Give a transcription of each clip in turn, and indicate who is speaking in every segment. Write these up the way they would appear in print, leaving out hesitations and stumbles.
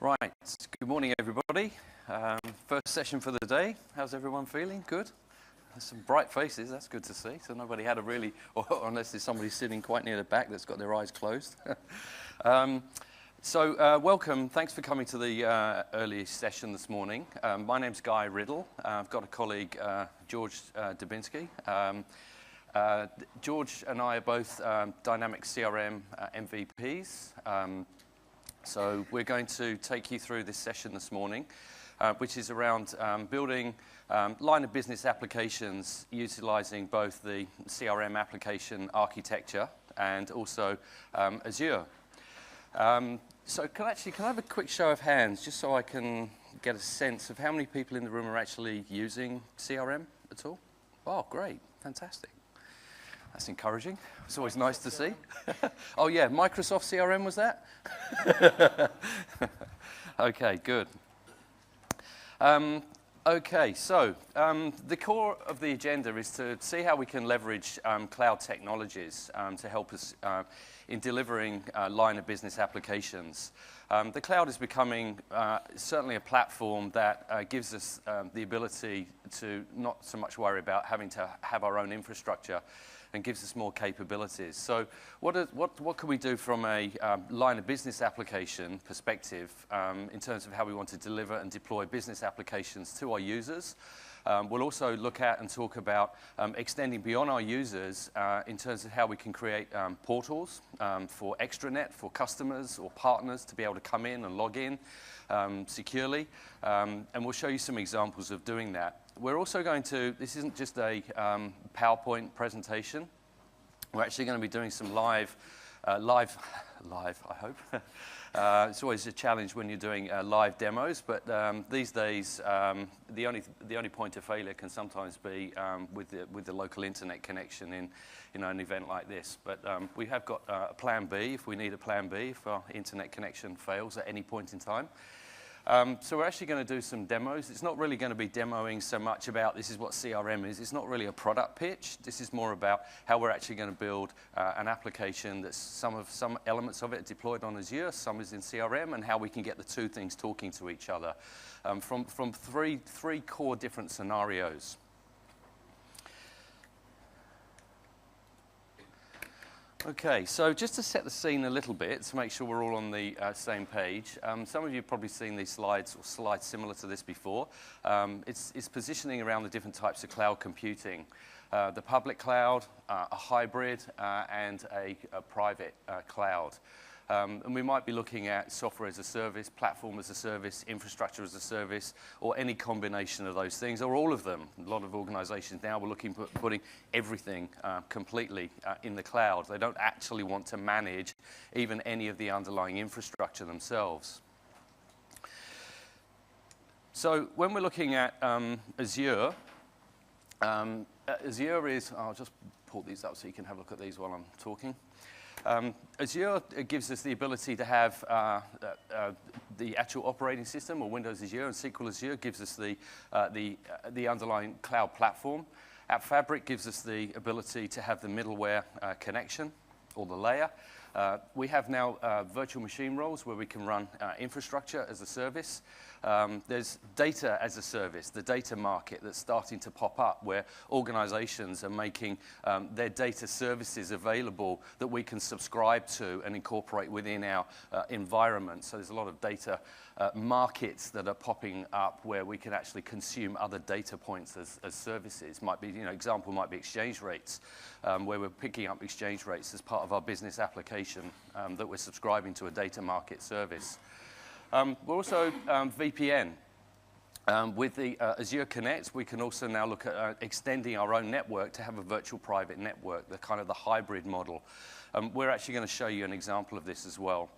Speaker 1: Right, good morning everybody. First session for the day. How's everyone feeling? Good? There's some bright faces, that's good to see. So nobody had a really, or unless there's somebody sitting quite near the back that's got their eyes closed. Welcome, thanks for coming to the early session this morning. My name's Guy Riddle. I've got a colleague, George Dubinsky. George and I are both Dynamic CRM MVPs. So we're going to take you through this session this morning, which is around building line of business applications utilizing both the CRM application architecture and also Azure. So can I have a quick show of hands just so I can get a sense of how many people in the room are actually using CRM at all? Oh, great, fantastic. That's encouraging. It's always nice to see. Oh yeah, Microsoft CRM was that? Okay, good. The core of the agenda is to see how we can leverage cloud technologies to help us in delivering line of business applications. The cloud is becoming certainly a platform that gives us the ability to not so much worry about having to have our own infrastructure and gives us more capabilities. So what can we do from a line of business application perspective in terms of how we want to deliver and deploy business applications to our users? We'll also look at and talk about extending beyond our users in terms of how we can create portals for extranet, for customers or partners to be able to come in and log in securely. And we'll show you some examples of doing that. We're also going to, this isn't just a PowerPoint presentation. We're actually going to be doing some live, I hope. It's always a challenge when you're doing live demos, but these days the only point of failure can sometimes be with the local internet connection in an event like this. But we have got a plan B if we need a plan B if our internet connection fails at any point in time. So we're actually going to do some demos. It's not really going to be demoing so much about this is what CRM is. It's not really a product pitch. This is more about how we're actually going to build an application that's some elements of it deployed on Azure, some is in CRM, and how we can get the two things talking to each other from three core different scenarios. Okay, so just to set the scene a little bit, to make sure we're all on the same page, some of you have probably seen these slides or slides similar to this before. It's positioning around the different types of cloud computing. The public cloud, a hybrid, and a private cloud. And we might be looking at software as a service, platform as a service, infrastructure as a service, or any combination of those things, or all of them. A lot of organizations now are looking at putting everything completely in the cloud. They don't actually want to manage even any of the underlying infrastructure themselves. So when we're looking at Azure, Azure is, I'll just pull these up so you can have a look at these while I'm talking. Azure gives us the ability to have the actual operating system, or Windows Azure, and SQL Azure gives us the underlying cloud platform. App Fabric gives us the ability to have the middleware connection, or the layer. We have now virtual machine roles where we can run infrastructure as a service. There's data as a service, the data market that's starting to pop up where organizations are making their data services available that we can subscribe to and incorporate within our environment. So there's a lot of data markets that are popping up where we can actually consume other data points as services. Might be, example might be exchange rates, where we're picking up exchange rates as part of our business application that we're subscribing to a data market service. We're also VPN. With the Azure Connect, we can also now look at extending our own network to have a virtual private network, the kind of the hybrid model. We're actually going to show you an example of this as well.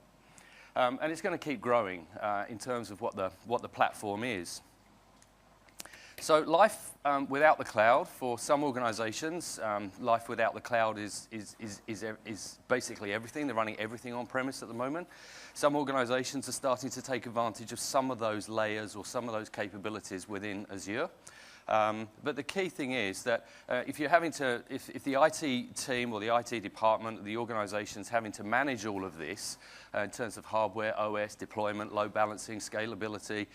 Speaker 1: And it's going to keep growing in terms of what the platform is. So life without the cloud, for some organizations, life without the cloud is basically everything. They're running everything on premise at the moment. Some organizations are starting to take advantage of some of those layers or some of those capabilities within Azure. But the key thing is that if the IT team or the IT department, the organization's having to manage all of this in terms of hardware, OS, deployment, load balancing, scalability,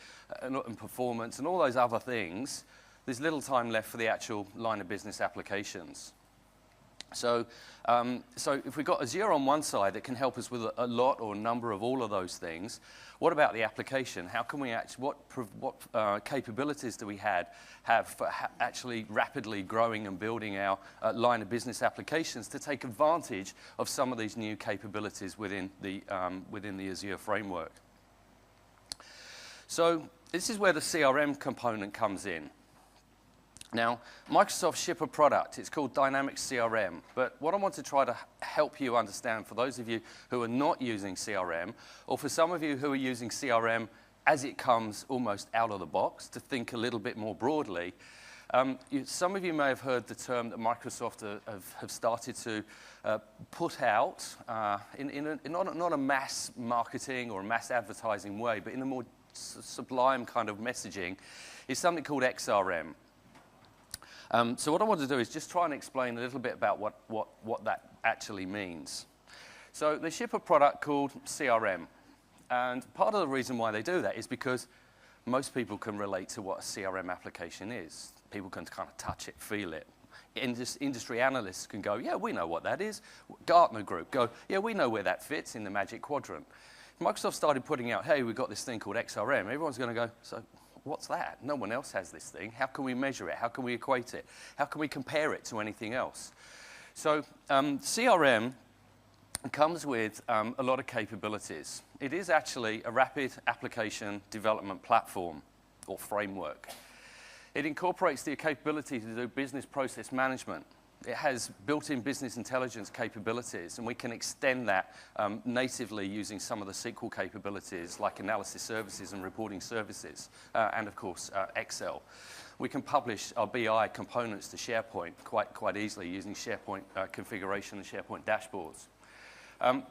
Speaker 1: and performance, and all those other things, there's little time left for the actual line of business applications. So if we've got Azure on one side that can help us with a lot or a number of all of those things, what about the application? How can we what capabilities do we have for actually rapidly growing and building our line of business applications to take advantage of some of these new capabilities within the Azure framework? So this is where the CRM component comes in. Now, Microsoft ship a product. It's called Dynamics CRM. But what I want to try to help you understand, for those of you who are not using CRM, or for some of you who are using CRM as it comes almost out of the box, to think a little bit more broadly, some of you may have heard the term that Microsoft have started to put out, in not a mass marketing or a mass advertising way, but in a more sublime kind of messaging, is something called XRM. So what I want to do is just try and explain a little bit about what that actually means. So they ship a product called CRM. And part of the reason why they do that is because most people can relate to what a CRM application is. People can kind of touch it, feel it. Industry analysts can go, yeah, we know what that is. Gartner Group go, yeah, we know where that fits in the Magic Quadrant. Microsoft started putting out, hey, we've got this thing called XRM. Everyone's going to go, so what's that? No one else has this thing. How can we measure it? How can we equate it? How can we compare it to anything else? So CRM comes with a lot of capabilities. It is actually a rapid application development platform or framework. It incorporates the capability to do business process management. It has built-in business intelligence capabilities, and we can extend that natively using some of the SQL capabilities like analysis services and reporting services, and of course Excel. We can publish our BI components to SharePoint quite easily using SharePoint configuration and SharePoint dashboards.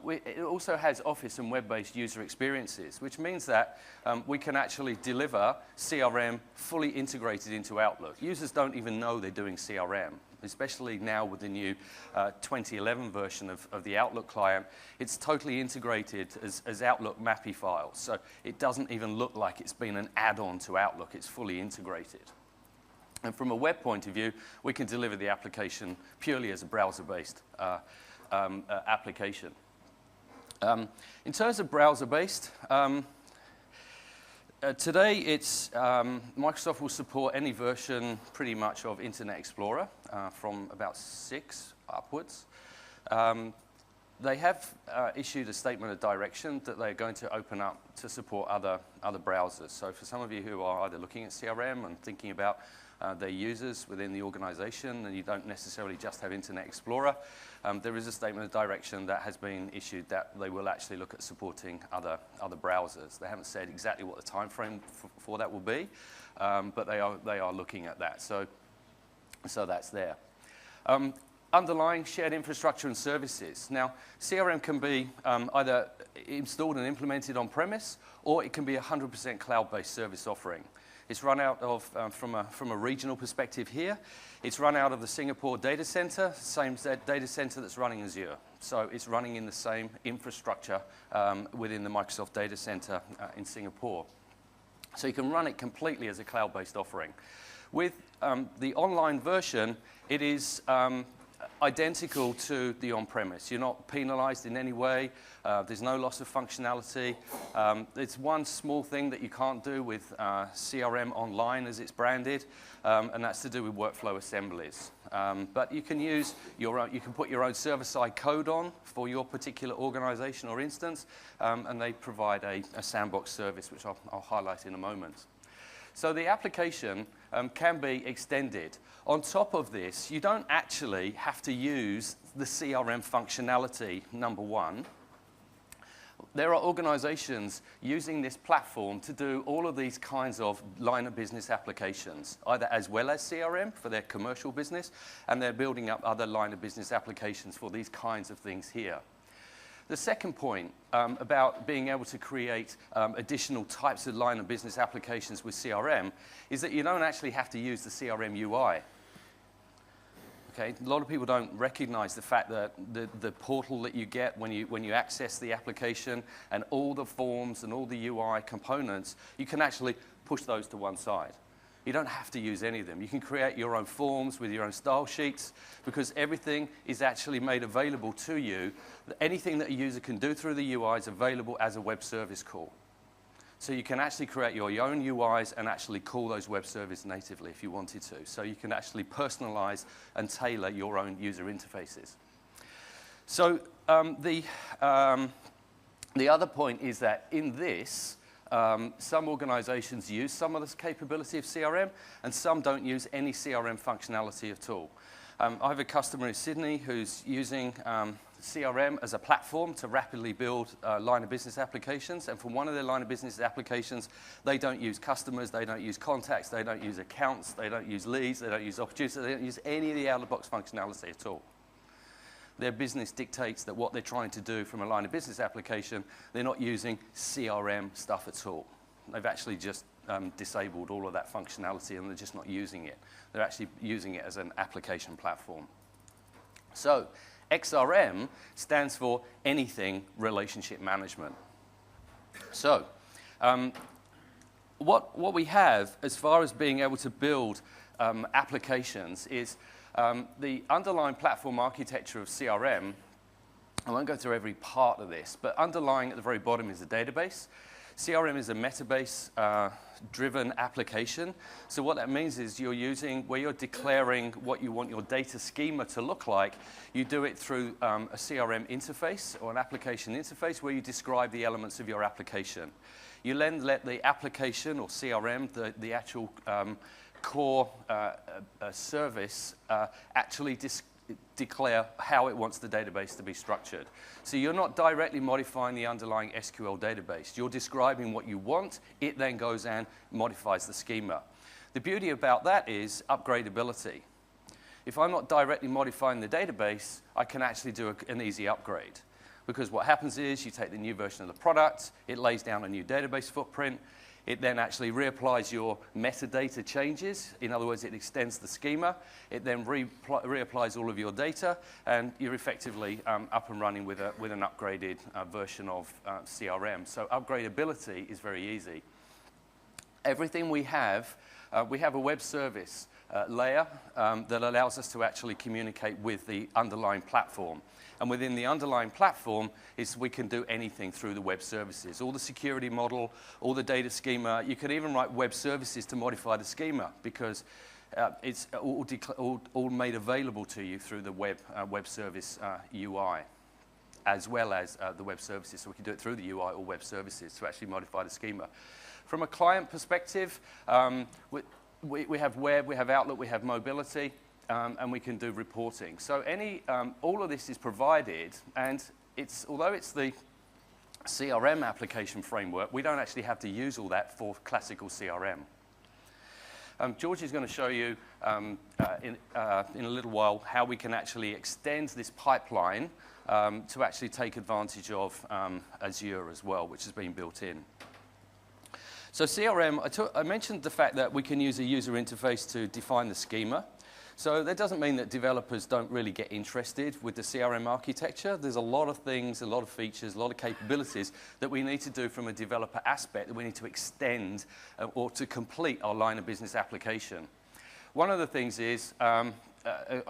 Speaker 1: It also has Office and web-based user experiences, which means that we can actually deliver CRM fully integrated into Outlook. Users don't even know they're doing CRM, especially now with the new 2011 version of the Outlook client. It's totally integrated as Outlook MAPI files, so it doesn't even look like it's been an add-on to Outlook. It's fully integrated. And from a web point of view, we can deliver the application purely as a browser-based application. In terms of browser-based, today it's Microsoft will support any version pretty much of Internet Explorer from about 6 upwards. They have issued a statement of direction that they're going to open up to support other browsers. So for some of you who are either looking at CRM and thinking about their users within the organization, and you don't necessarily just have Internet Explorer, there is a statement of direction that has been issued that they will actually look at supporting other browsers. They haven't said exactly what the time frame for that will be, but they are looking at that. So that's there. Underlying shared infrastructure and services. Now, CRM can be either installed and implemented on premise, or it can be a 100% cloud-based service offering. It's run out of, from a regional perspective here, it's run out of the Singapore data center, same data center that's running Azure. So it's running in the same infrastructure within the Microsoft data center in Singapore. So you can run it completely as a cloud-based offering. With the online version, it is identical to the on-premise. You're not penalized in any way. There's no loss of functionality. It's one small thing that you can't do with CRM Online as it's branded, and that's to do with workflow assemblies. But you can use your own, you can put your own server-side code on for your particular organization or instance, and they provide a sandbox service, which I'll highlight in a moment. So the application can be extended. On top of this, you don't actually have to use the CRM functionality, number one. There are organizations using this platform to do all of these kinds of line of business applications, either as well as CRM for their commercial business, and they're building up other line of business applications for these kinds of things here. The second point about being able to create additional types of line of business applications with CRM is that you don't actually have to use the CRM UI. Okay? A lot of people don't recognize the fact that the portal that you get when you access the application and all the forms and all the UI components, you can actually push those to one side. You don't have to use any of them. You can create your own forms with your own style sheets because everything is actually made available to you. Anything that a user can do through the UI is available as a web service call. So you can actually create your own UIs and actually call those web services natively if you wanted to. So you can actually personalize and tailor your own user interfaces. So the other point is that in this, some organizations use some of this capability of CRM, and some don't use any CRM functionality at all. I have a customer in Sydney who's using CRM as a platform to rapidly build line of business applications, and for one of their line of business applications, they don't use customers, they don't use contacts, they don't use accounts, they don't use leads, they don't use opportunities, they don't use any of the out-of-the-box functionality at all. Their business dictates that what they're trying to do from a line of business application, they're not using CRM stuff at all. They've actually just disabled all of that functionality and they're just not using it. They're actually using it as an application platform. So XRM stands for Anything Relationship Management. So what we have as far as being able to build applications is the underlying platform architecture of CRM. I won't go through every part of this, but underlying at the very bottom is a database. CRM is a metabase-driven application. So what that means is where you're declaring what you want your data schema to look like, you do it through a CRM interface or an application interface where you describe the elements of your application. You then let the application or CRM, the actual core service, actually declare how it wants the database to be structured. So you're not directly modifying the underlying SQL database. You're describing what you want. It then goes and modifies the schema. The beauty about that is upgradability. If I'm not directly modifying the database, I can actually do an easy upgrade. Because what happens is you take the new version of the product, it lays down a new database footprint, it then actually reapplies your metadata changes. In other words, it extends the schema. It then reapplies all of your data, and you're effectively up and running with an upgraded version of CRM. So upgradability is very easy. Everything we have a web service layer that allows us to actually communicate with the underlying platform. And within the underlying platform we can do anything through the web services. All the security model, all the data schema. You can even write web services to modify the schema because it's all made available to you through the web service UI, as well as the web services. So we can do it through the UI or web services to actually modify the schema. From a client perspective, we have web, we have Outlook, we have mobility. And we can do reporting. So all of this is provided, and although it's the CRM application framework, we don't actually have to use all that for classical CRM. George is going to show you in a little while how we can actually extend this pipeline to actually take advantage of Azure as well, which has been built in. So CRM, I mentioned the fact that we can use a user interface to define the schema. So that doesn't mean that developers don't really get interested with the CRM architecture. There's a lot of things, a lot of features, a lot of capabilities that we need to do from a developer aspect that we need to extend or to complete our line of business application. One of the things is, I'll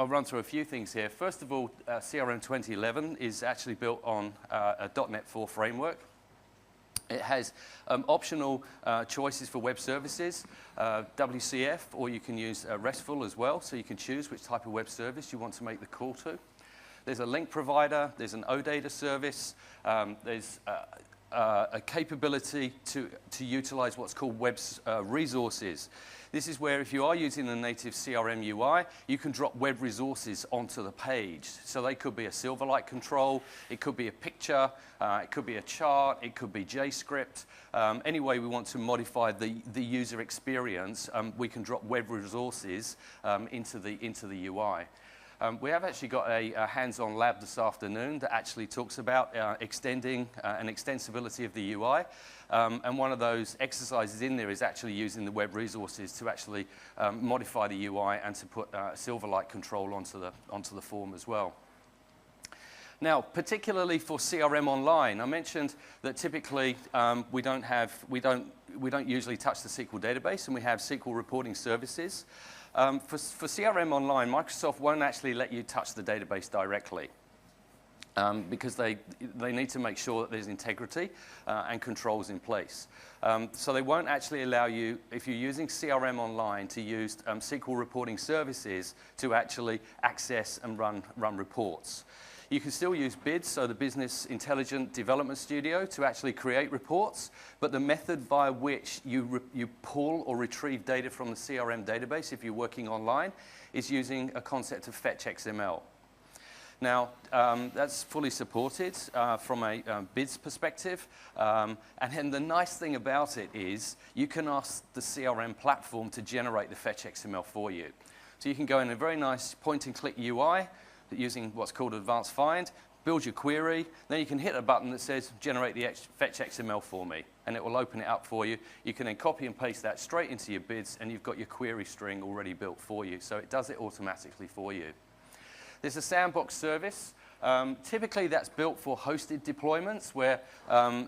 Speaker 1: run through a few things here. First of all, CRM 2011 is actually built on a .NET 4 framework. It has optional choices for web services, WCF, or you can use RESTful as well, so you can choose which type of web service you want to make the call to. There's a link provider, there's an OData service, there's a capability to utilize what's called web resources. This is where if you are using the native CRM UI, you can drop web resources onto the page. So they could be a Silverlight control, it could be a picture, it could be a chart, it could be JScript. Any way we want to modify the user experience, we can drop web resources into the UI. We have actually got a hands-on lab this afternoon that actually talks about extending and extensibility of the UI. And one of those exercises in there is actually using the web resources to actually modify the UI and to put Silverlight control onto the form as well. Now, particularly for CRM Online, I mentioned that typically we don't usually touch the SQL database, and we have SQL reporting services. For CRM Online, Microsoft won't actually let you touch the database directly because they need to make sure that there's integrity and controls in place. So they won't actually allow you, if you're using CRM Online, to use SQL reporting services to actually access and run reports. You can still use BIDS, so the Business Intelligent Development Studio, to actually create reports, but the method via which you pull or retrieve data from the CRM database, if you're working online, is using a concept of fetch XML. Now, that's fully supported from a BIDS perspective, and then the nice thing about it is you can ask the CRM platform to generate the fetch XML for you. So you can go in a very nice point-and-click UI, using what's called Advanced Find, build your query, then you can hit a button that says generate the fetch XML for me, and it will open it up for you. You can then copy and paste that straight into your bids, and you've got your query string already built for you, so it does it automatically for you. There's a sandbox service. Typically that's built for hosted deployments where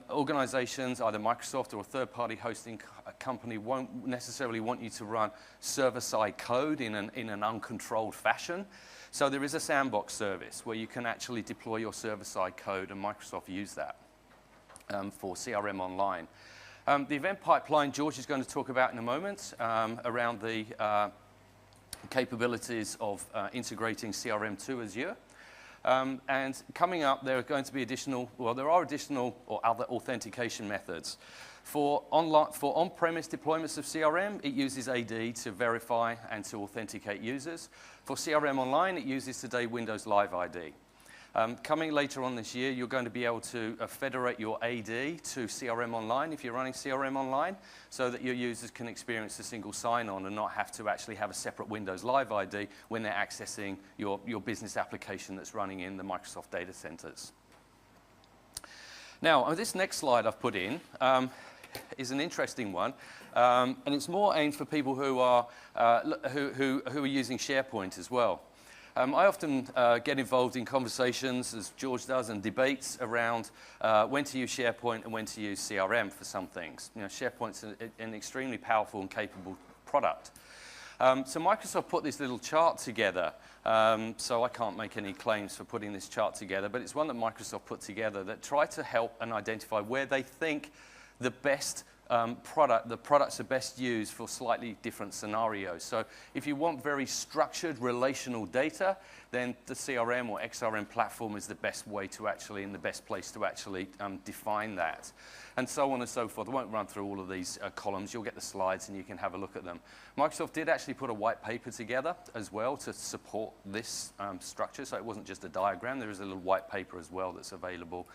Speaker 1: organizations, either Microsoft or a third-party hosting company, won't necessarily want you to run server-side code in an uncontrolled fashion. So there is a sandbox service where you can actually deploy your server-side code, and Microsoft use that for CRM Online. The event pipeline, George is going to talk about in a moment around the capabilities of integrating CRM to Azure. And coming up, there are going to be additional or other authentication methods. For on-premise deployments of CRM, it uses AD to verify and to authenticate users. For CRM Online, it uses today Windows Live ID. Coming later on this year, you're going to be able to federate your AD to CRM Online if you're running CRM Online, so that your users can experience a single sign-on and not have to actually have a separate Windows Live ID when they're accessing your business application that's running in the Microsoft data centers. Now, this next slide I've put in is an interesting one, and it's more aimed for people who are using SharePoint as well. I often get involved in conversations, as George does, and debates around when to use SharePoint and when to use CRM for some things. You know, SharePoint's an extremely powerful and capable product. So Microsoft put this little chart together. So I can't make any claims for putting this chart together, but it's one that Microsoft put together that tried to help and identify where they think the best products are best used for slightly different scenarios. So if you want very structured relational data, then the CRM or XRM platform is the best way to actually, and the best place to actually define that. And so on and so forth. I won't run through all of these columns. You'll get the slides and you can have a look at them. Microsoft did actually put a white paper together as well to support this structure. So it wasn't just a diagram. There is a little white paper as well that's available.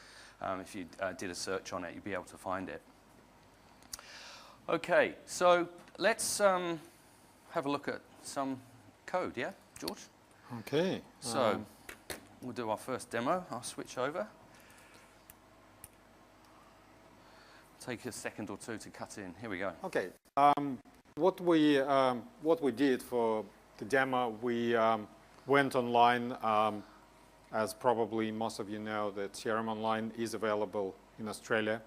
Speaker 1: If you did a search on it, you'd be able to find it. Okay, so let's have a look at some code, yeah, George?
Speaker 2: Okay.
Speaker 1: So we'll do our first demo. I'll switch over. Take a second or two to cut in. Here we go.
Speaker 2: Okay. What we did for the demo, we went online. As probably most of you know, that CRM Online is available in Australia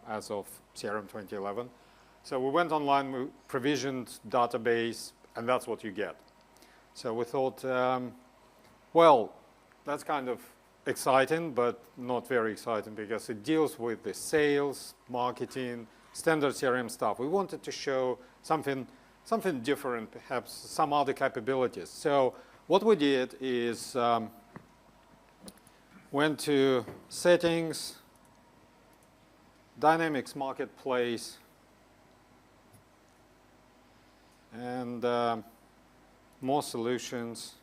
Speaker 2: as of CRM 2011. So we went online, we provisioned database, and that's what you get. So we thought, well, that's kind of exciting, but not very exciting because it deals with the sales, marketing, standard CRM stuff. We wanted to show something different, perhaps some other capabilities. So what we did is went to Settings, Dynamics Marketplace, and More Solutions.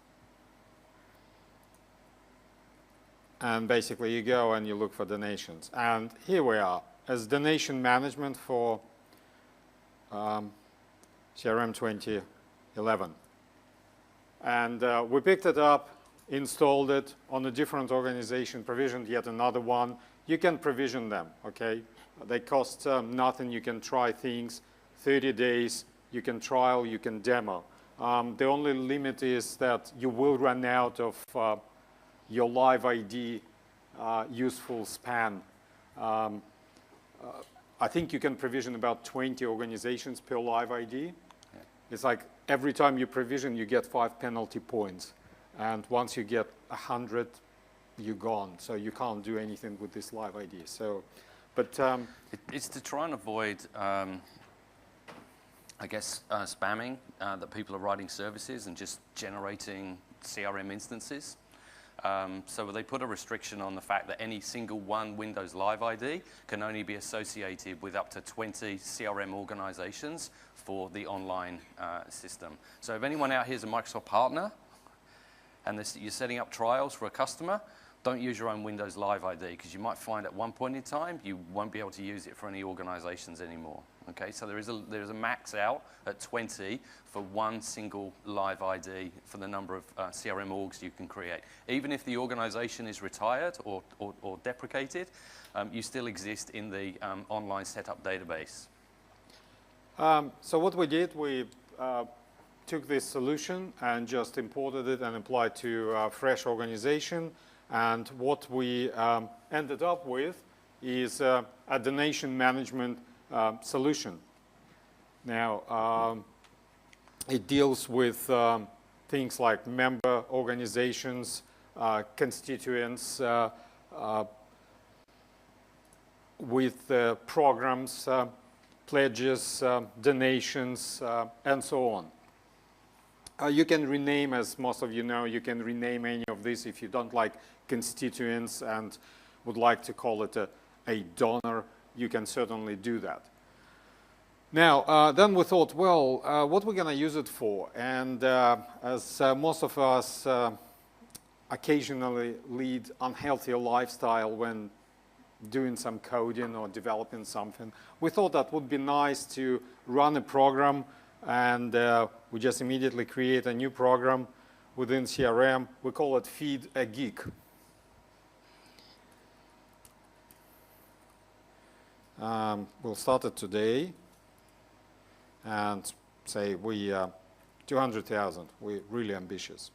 Speaker 2: And basically you go and you look for donations. And here we are as donation management for CRM 2011. And we picked it up, installed it on a different organization, provisioned yet another one. You can provision them, okay? They cost nothing. You can try things, 30 days. You can trial, you can demo. The only limit is that you will run out of your live ID useful span. I think you can provision about 20 organizations per live ID. Yeah. It's like every time you provision, you get 5 penalty points. And once you get 100, you're gone. So you can't do anything with this live ID. So, but
Speaker 1: it's to try and avoid, I guess, spamming, that people are writing services and just generating CRM instances. So they put a restriction on the fact that any single one Windows Live ID can only be associated with up to 20 CRM organizations for the online system. So if anyone out here is a Microsoft partner and you're setting up trials for a customer, don't use your own Windows Live ID, because you might find at one point in time you won't be able to use it for any organizations anymore. Okay, so there is a max out at 20 for one single live ID for the number of CRM orgs you can create. Even if the organization is retired or deprecated, you still exist in the online setup database.
Speaker 2: So what we did, we took this solution and just imported it and applied to a fresh organization. And what we ended up with is a donation management solution. Now, it deals with things like member organizations, constituents, with programs, pledges, donations, and so on. You can rename, as most of you know, you can rename any of this. If you don't like constituents and would like to call it a donor, you can certainly do that. Now, then we thought, well, what we're going to use it for? And as most of us occasionally lead unhealthy lifestyle when doing some coding or developing something, we thought that would be nice to run a program, and we just immediately create a new program within CRM. We call it Feed a Geek. We'll start it today and say we 200,000. We're really ambitious.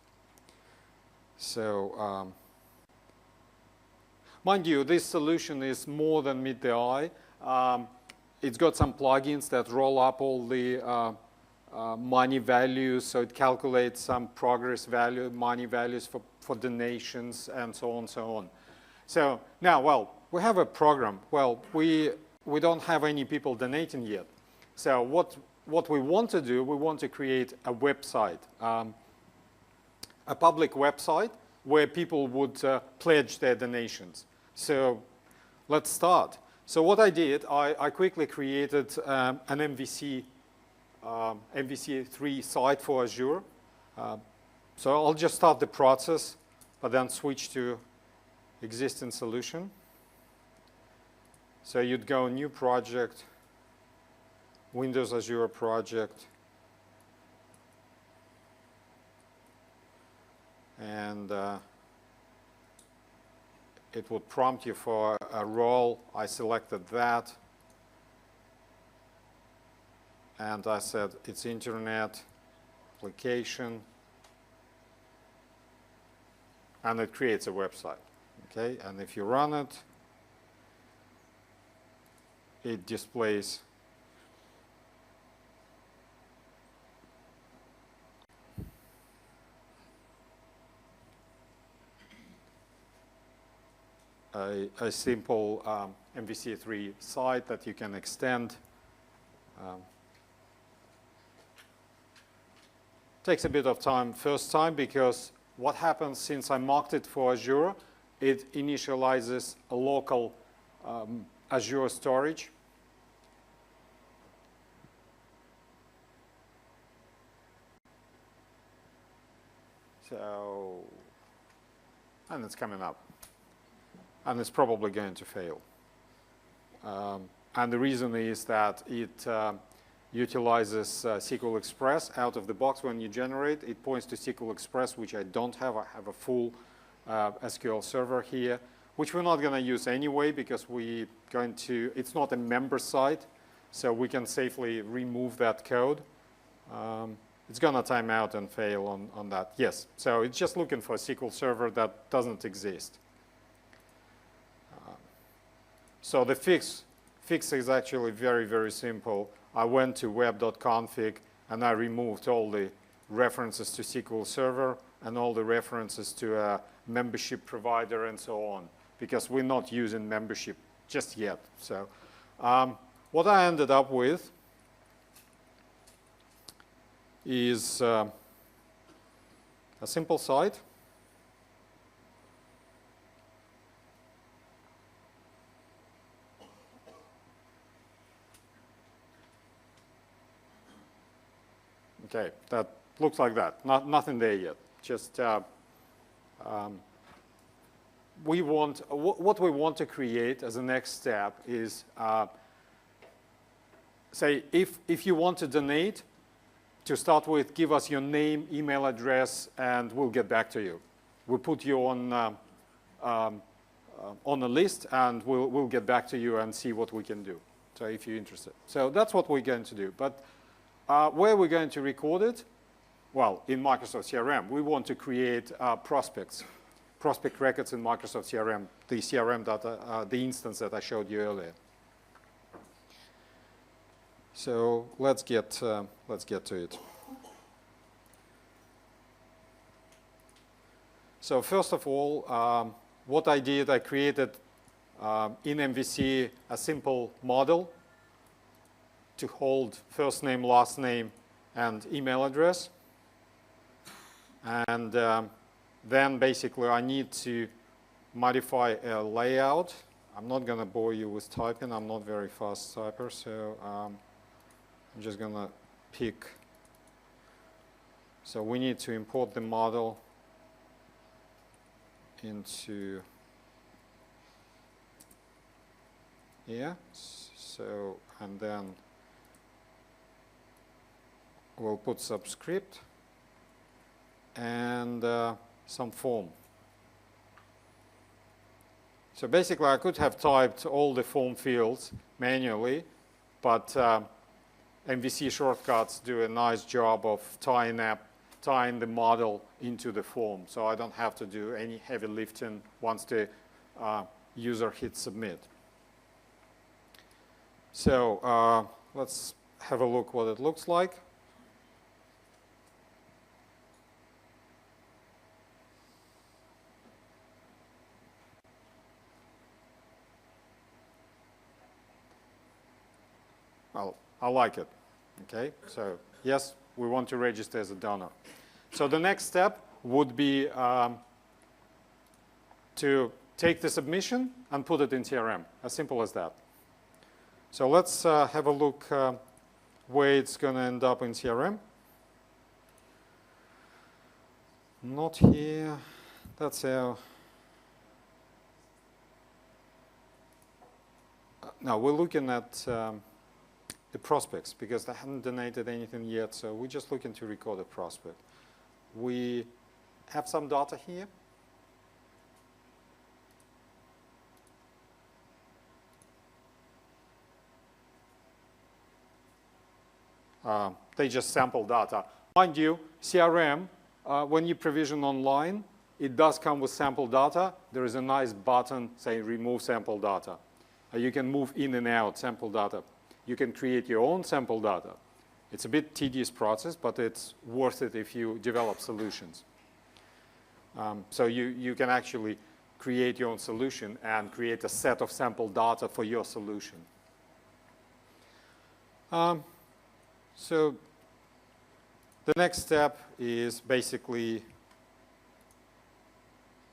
Speaker 2: So, mind you, this solution is more than meet the eye. It's got some plugins that roll up all the money values, so it calculates some progress value, money values for donations, and so on and so on. So now, well, we have a program. Well, we don't have any people donating yet. So what we want to do, we want to create a website, a public website where people would pledge their donations. So let's start. So what I did, I quickly created an MVC3 site for Azure. So I'll just start the process, but then switch to existing solution. So you'd go new project, Windows Azure project, and it would prompt you for a role. I selected that. And I said it's internet, application, and it creates a website. Okay, and if you run it, it displays a simple MVC3 site that you can extend. Takes a bit of time first time, because what happens since I marked it for Azure, it initializes a local Azure storage. So, and it's coming up. And it's probably going to fail. And the reason is that utilizes SQL Express out of the box when you generate. It points to SQL Express, which I don't have. I have a full SQL server here, which we're not going to use anyway because it's not a member site, so we can safely remove that code. It's going to time out and fail on that. Yes, so it's just looking for a SQL server that doesn't exist. So the fix is actually very, very simple. I went to web.config and I removed all the references to SQL Server and all the references to a membership provider and so on, because we're not using membership just yet. So what I ended up with is a simple site. Okay, that looks like that. Nothing there yet. Just what we want to create as a next step is, say, if you want to donate, to start with, give us your name, email address, and we'll get back to you. We'll put you on a list, and we'll get back to you and see what we can do. So if you're interested. So that's what we're going to do. But where we're going to record it? Well, in Microsoft CRM. We want to create prospect records in Microsoft CRM, the CRM data, the instance that I showed you earlier. So let's get to it. So first of all, what I did, I created in MVC a simple model to hold first name, last name, and email address. And then basically I need to modify a layout. I'm not going to bore you with typing. I'm not very fast typer, so I'm just going to pick. So we need to import the model into here. So, and then we'll put subscript and some form. So basically I could have typed all the form fields manually, but MVC shortcuts do a nice job of tying the model into the form, so I don't have to do any heavy lifting once the user hits submit. So let's have a look what it looks like. Well, I like it. Okay, so yes, we want to register as a donor. So the next step would be to take the submission and put it in CRM, as simple as that. So let's have a look where it's going to end up in CRM. Not here. That's our. Now we're looking at the prospects because they haven't donated anything yet, so we're just looking to record a prospect. We have some data here. They just sample data. Mind you, CRM, when you provision online, it does come with sample data. There is a nice button saying remove sample data. You can move in and out sample data. You can create your own sample data. It's a bit tedious process, but it's worth it if you develop solutions. So you can actually create your own solution and create a set of sample data for your solution. So the next step is basically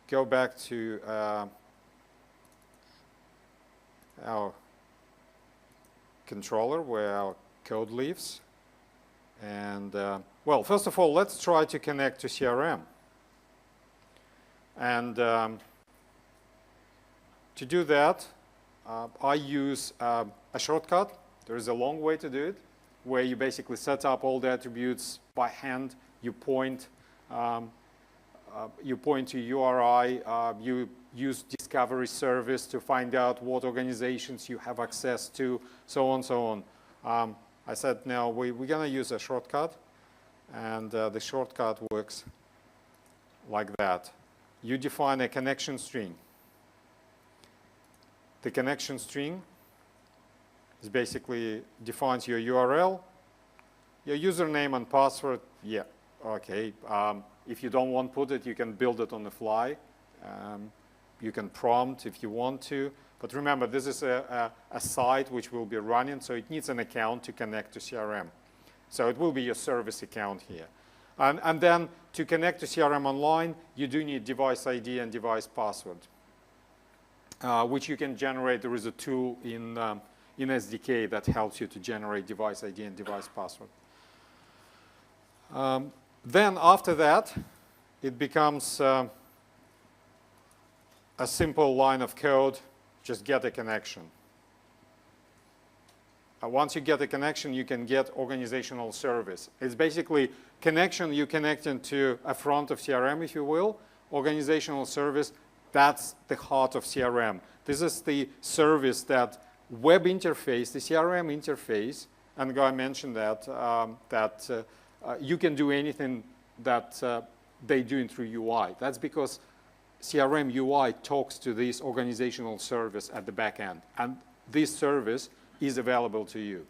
Speaker 2: go back to our controller where our code lives. And well, first of all, let's try to connect to CRM. And to do that, I use a shortcut. There is a long way to do it. where you basically set up all the attributes by hand. You point to URI. You use discovery service to find out what organizations you have access to, so on, so on. I said, now we're going to use a shortcut, and the shortcut works like that. You define a connection string. The connection string is basically defines your URL, your username and password. Yeah, okay. If you don't want to put it, you can build it on the fly. You can prompt if you want to. But remember, this is a site which will be running, so it needs an account to connect to CRM. So it will be your service account here. And then to connect to CRM Online, you do need device ID and device password, which you can generate. There is a tool in SDK that helps you to generate device ID and device password. Then after that, it becomes a simple line of code. Just get a connection. Once you get a connection, you can get organizational service. It's basically connection. You connect into a front of CRM, if you will. Organizational service, that's the heart of CRM. This is the service that web interface, the CRM interface, and Guy mentioned that, you can do anything that they do through UI. That's because CRM UI talks to this organizational service at the back end, and this service is available to you.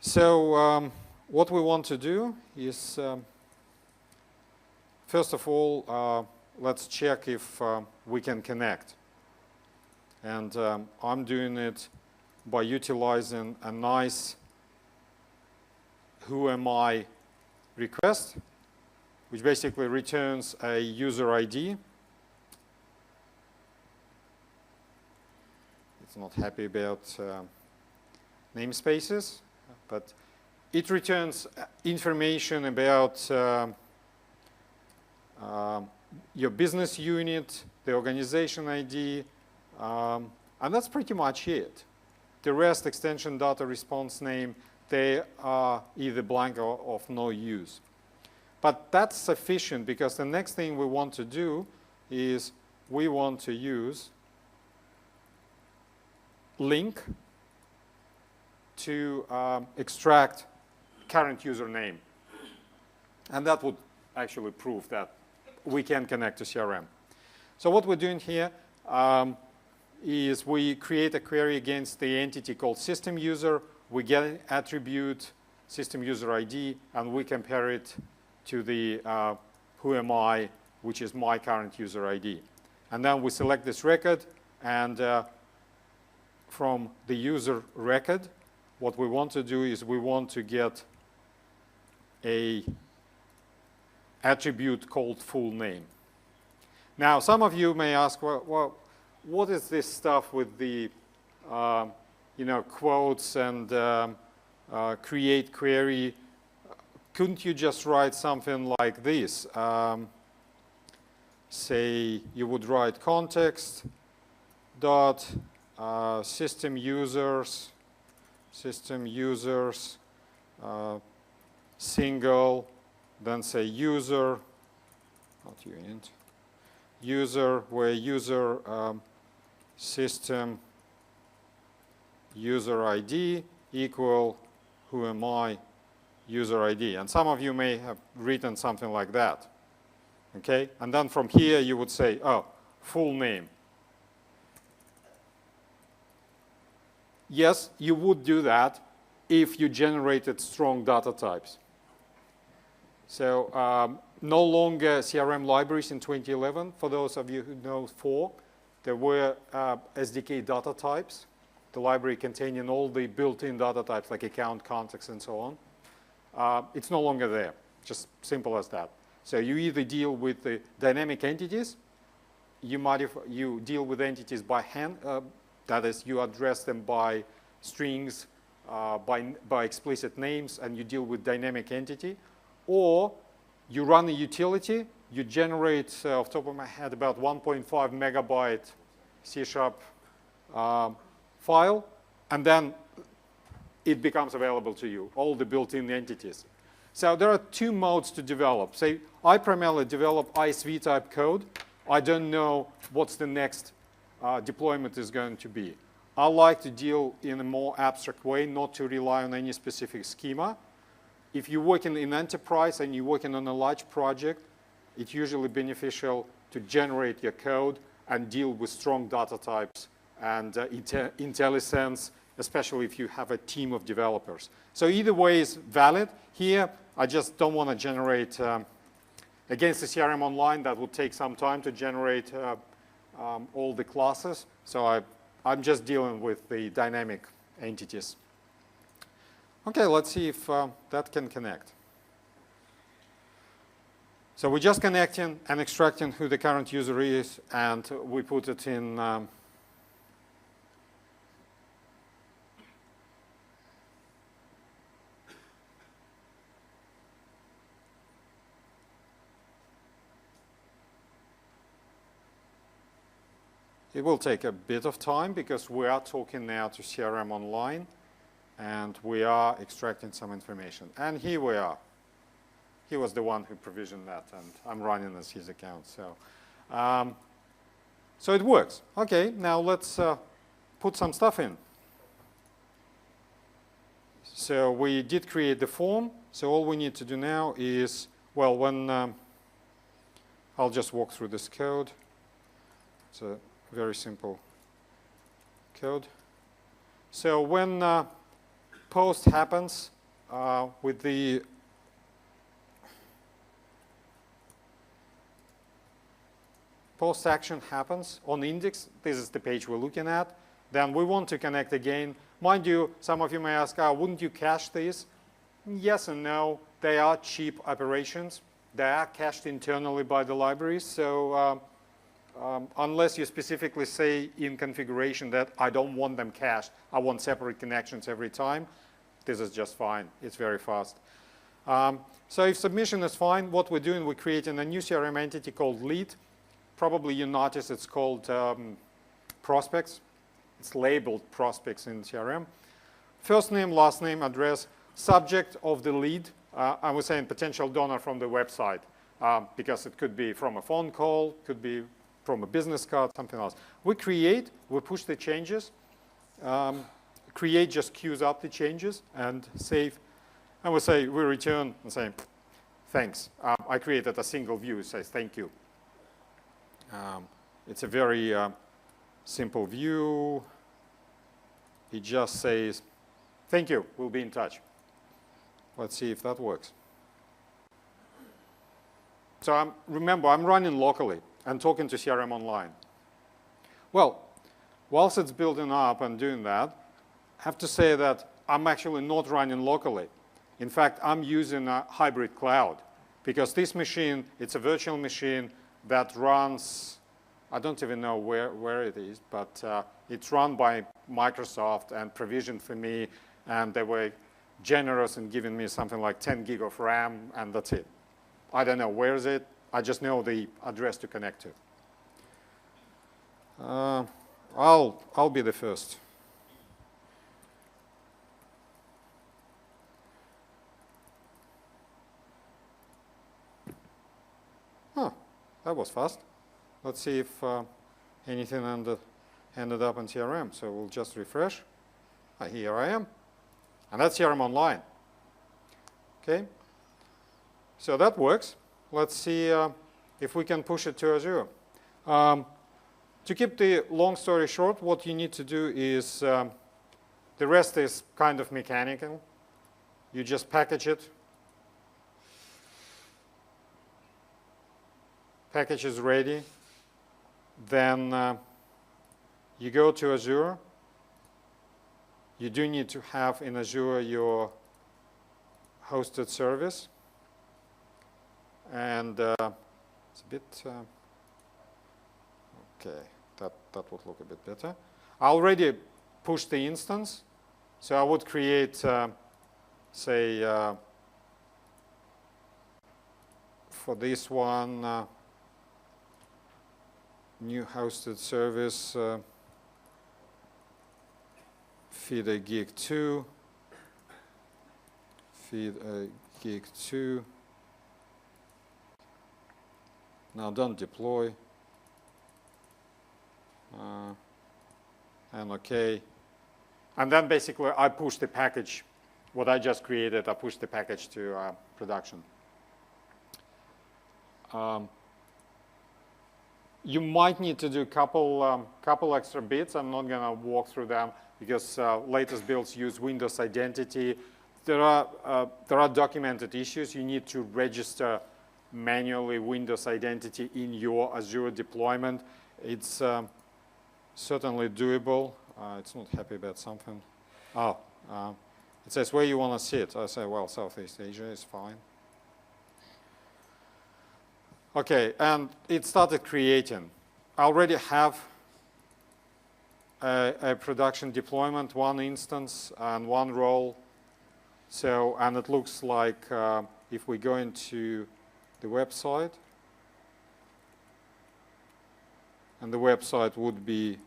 Speaker 2: So what we want to do is, first of all, let's check if we can connect. And I'm doing it by utilizing a nice who am I request, which basically returns a user ID. It's not happy about namespaces, but it returns information about your business unit, the organization ID, and that's pretty much it. The rest, extension, data, response name, they are either blank or of no use. But that's sufficient, because the next thing we want to do is we want to use link to extract current username. And that would actually prove that we can connect to CRM. So what we're doing here is we create a query against the entity called system user. We get an attribute, system user ID, and we compare it to the who am I, which is my current user ID. And then we select this record, and from the user record, what we want to do is we want to get a attribute called full name. Now, some of you may ask, well, what is this stuff with the quotes and create query? Couldn't you just write something like this? Say you would write context dot system users single, then say user, not unit, user, where user system user ID equal who am I user ID. And some of you may have written something like that. Okay? And then from here you would say, oh, full name. Yes, you would do that if you generated strong data types. So no longer CRM libraries in 2011. For those of you who know 4, there were SDK data types, the library containing all the built-in data types like account, context, and so on. It's no longer there, just simple as that. So you either deal with the dynamic entities, you deal with entities by hand, that is, you address them by strings, by explicit names, and you deal with dynamic entity, or you run a utility, you generate, off the top of my head, about 1.5 megabyte C# file, and then it becomes available to you, all the built-in entities. So there are two modes to develop. Say, I primarily develop ISV type code. I don't know what's the next deployment is going to be. I like to deal in a more abstract way, not to rely on any specific schema. If you're working in enterprise and you're working on a large project, it's usually beneficial to generate your code and deal with strong data types and IntelliSense, especially if you have a team of developers. So either way is valid. Here, I just don't want to generate, against the CRM Online, that would take some time to generate all the classes. So I'm just dealing with the dynamic entities. OK, let's see if that can connect. So we're just connecting and extracting who the current user is, and we put it in it will take a bit of time because we are talking now to CRM Online, and we are extracting some information. And here we are. He was the one who provisioned that, and I'm running as his account. So it works. OK, now let's put some stuff in. So we did create the form. So all we need to do now is, well, when I'll just walk through this code. It's a very simple code. So when post happens with the post action happens on index, this is the page we're looking at, then we want to connect again. Mind you, some of you may ask, wouldn't you cache these? Yes and no. They are cheap operations. They are cached internally by the libraries. So unless you specifically say in configuration that I don't want them cached, I want separate connections every time, this is just fine. It's very fast. So if submission is fine, what we're doing, we're creating a new CRM entity called lead. Probably you notice it's called prospects. It's labeled prospects in CRM. First name, last name, address, subject of the lead. I was saying potential donor from the website because it could be from a phone call, could be from a business card, something else. We create, we push the changes. Create just queues up the changes and save. And we say, we return and say, thanks. I created a single view. It says, thank you. It's a very simple view. It just says, thank you, we'll be in touch. Let's see if that works. So remember, I'm running locally and talking to CRM Online. Well, whilst it's building up and doing that, I have to say that I'm actually not running locally. In fact, I'm using a hybrid cloud because this machine, it's a virtual machine that runs, I don't even know where it is, but it's run by Microsoft and provisioned for me, and they were generous in giving me something like 10 gig of RAM, and that's it. I don't know where is it. I just know the address to connect to. I'll be the first. Huh, that was fast. Let's see if anything ended up in CRM. So we'll just refresh. Here I am. And that's CRM Online. OK? So that works. Let's see if we can push it to Azure. To keep the long story short, what you need to do is the rest is kind of mechanical. You just package it. Package is ready. Then you go to Azure. You do need to have in Azure your hosted service. And it's a bit, OK, that would look a bit better. I already pushed the instance. So I would create, say, for this one, new hosted service, feed a gig 2. feed gig 2. Now don't deploy. And OK. And then basically I push the package, what I just created, I push the package to production. You might need to do a couple extra bits. I'm not going to walk through them because latest builds use Windows identity. There are documented issues. You need to register manually Windows identity in your Azure deployment. It's certainly doable. It's not happy about something. Oh, it says where you want to sit. I say, well, Southeast Asia is fine. OK, and it started creating. I already have a production deployment, one instance and one role. So, and it looks like if we go into the website, and the website would be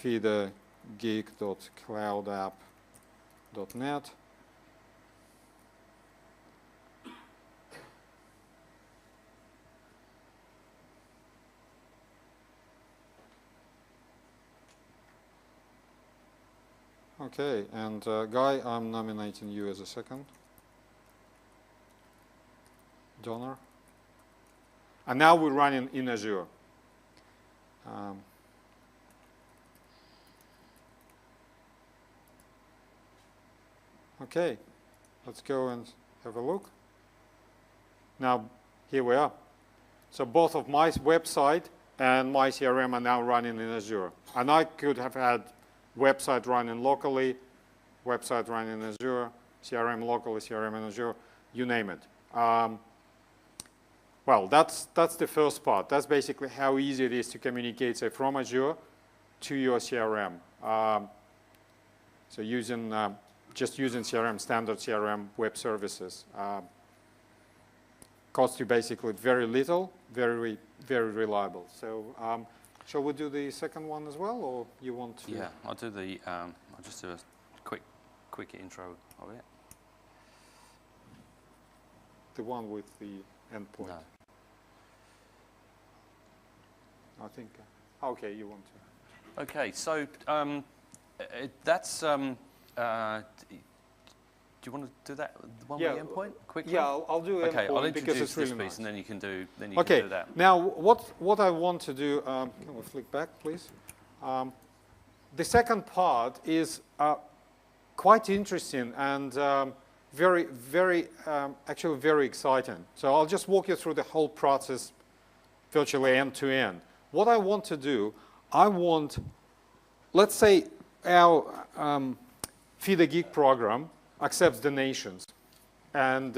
Speaker 2: feedergeek.cloudapp.net. OK, and Guy, I'm nominating you as a second donor. And now we're running in Azure. OK, let's go and have a look. Now, here we are. So both of my website and my CRM are now running in Azure. And I could have had website running locally, website running in Azure, CRM locally, CRM in Azure, you name it. Well, that's the first part. That's basically how easy it is to communicate, say, from Azure to your CRM. So just using CRM, standard CRM web services. Costs you basically very little, very, very reliable. So shall we do the second one as well, or you want to?
Speaker 1: Yeah, I'll do the. I'll just do a quick intro of it.
Speaker 2: The one with the endpoint.
Speaker 1: No.
Speaker 2: I think. OK, you want to.
Speaker 1: OK, so that's. Do you want to do that one with the endpoint quickly?
Speaker 2: Yeah, I'll do endpoint.
Speaker 1: OK, I'll
Speaker 2: because
Speaker 1: introduce
Speaker 2: it's really
Speaker 1: this piece,
Speaker 2: nice.
Speaker 1: and then you can do. Then you
Speaker 2: OK,
Speaker 1: can do that.
Speaker 2: now what I want to do. Can we flick back, please? The second part is quite interesting and actually very exciting. So I'll just walk you through the whole process, virtually end to end. What I want to do, let's say our Feed a Geek program accepts donations, and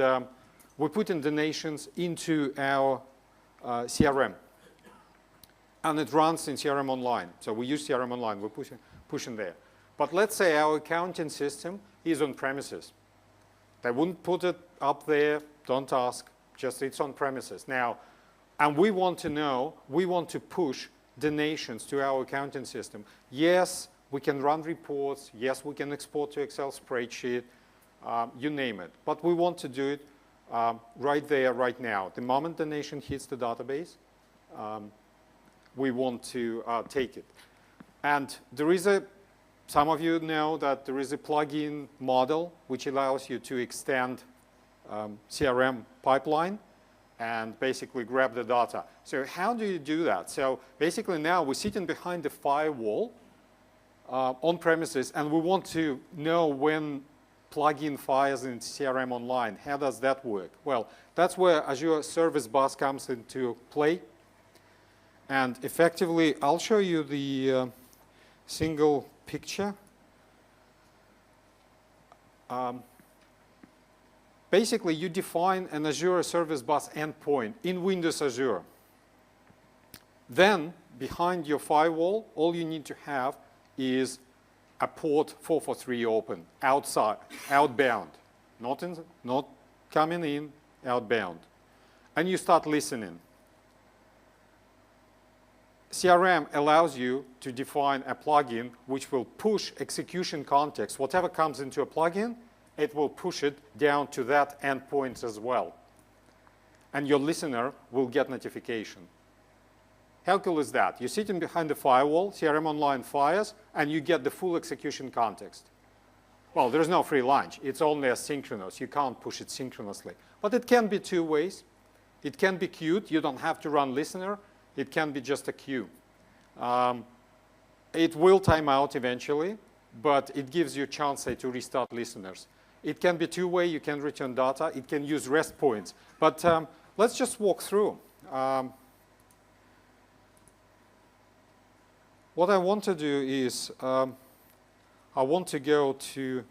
Speaker 2: we put in donations into our CRM, and it runs in CRM Online. So we use CRM Online, we're pushing there. But let's say our accounting system is on premises. They wouldn't put it up there, don't ask, just it's on premises. Now, and we want to push donations to our accounting system. Yes, we can run reports. Yes, we can export to Excel spreadsheet, you name it. But we want to do it right there, right now. The moment donation hits the database, we want to take it. And there is some of you know that there is a plugin model which allows you to extend CRM pipeline and basically grab the data. So how do you do that? So basically now we're sitting behind the firewall on premises, and we want to know when plugin fires in CRM Online. How does that work? Well, that's where Azure Service Bus comes into play. And effectively, I'll show you the single picture. Basically, you define an Azure Service Bus endpoint in Windows Azure. Then, behind your firewall, all you need to have is a port 443 open, outbound, not coming in, outbound. And you start listening. CRM allows you to define a plugin which will push execution context. Whatever comes into a plugin, it will push it down to that endpoint as well. And your listener will get notification. How cool is that? You're sitting behind the firewall, CRM Online fires, and you get the full execution context. Well, there's no free lunch. It's only asynchronous. You can't push it synchronously. But it can be two ways. It can be queued. You don't have to run listener. It can be just a queue. It will time out eventually, but it gives you a chance, say, to restart listeners. It can be two-way. You can return data. It can use REST points. But let's just walk through. What I want to do is I want to go to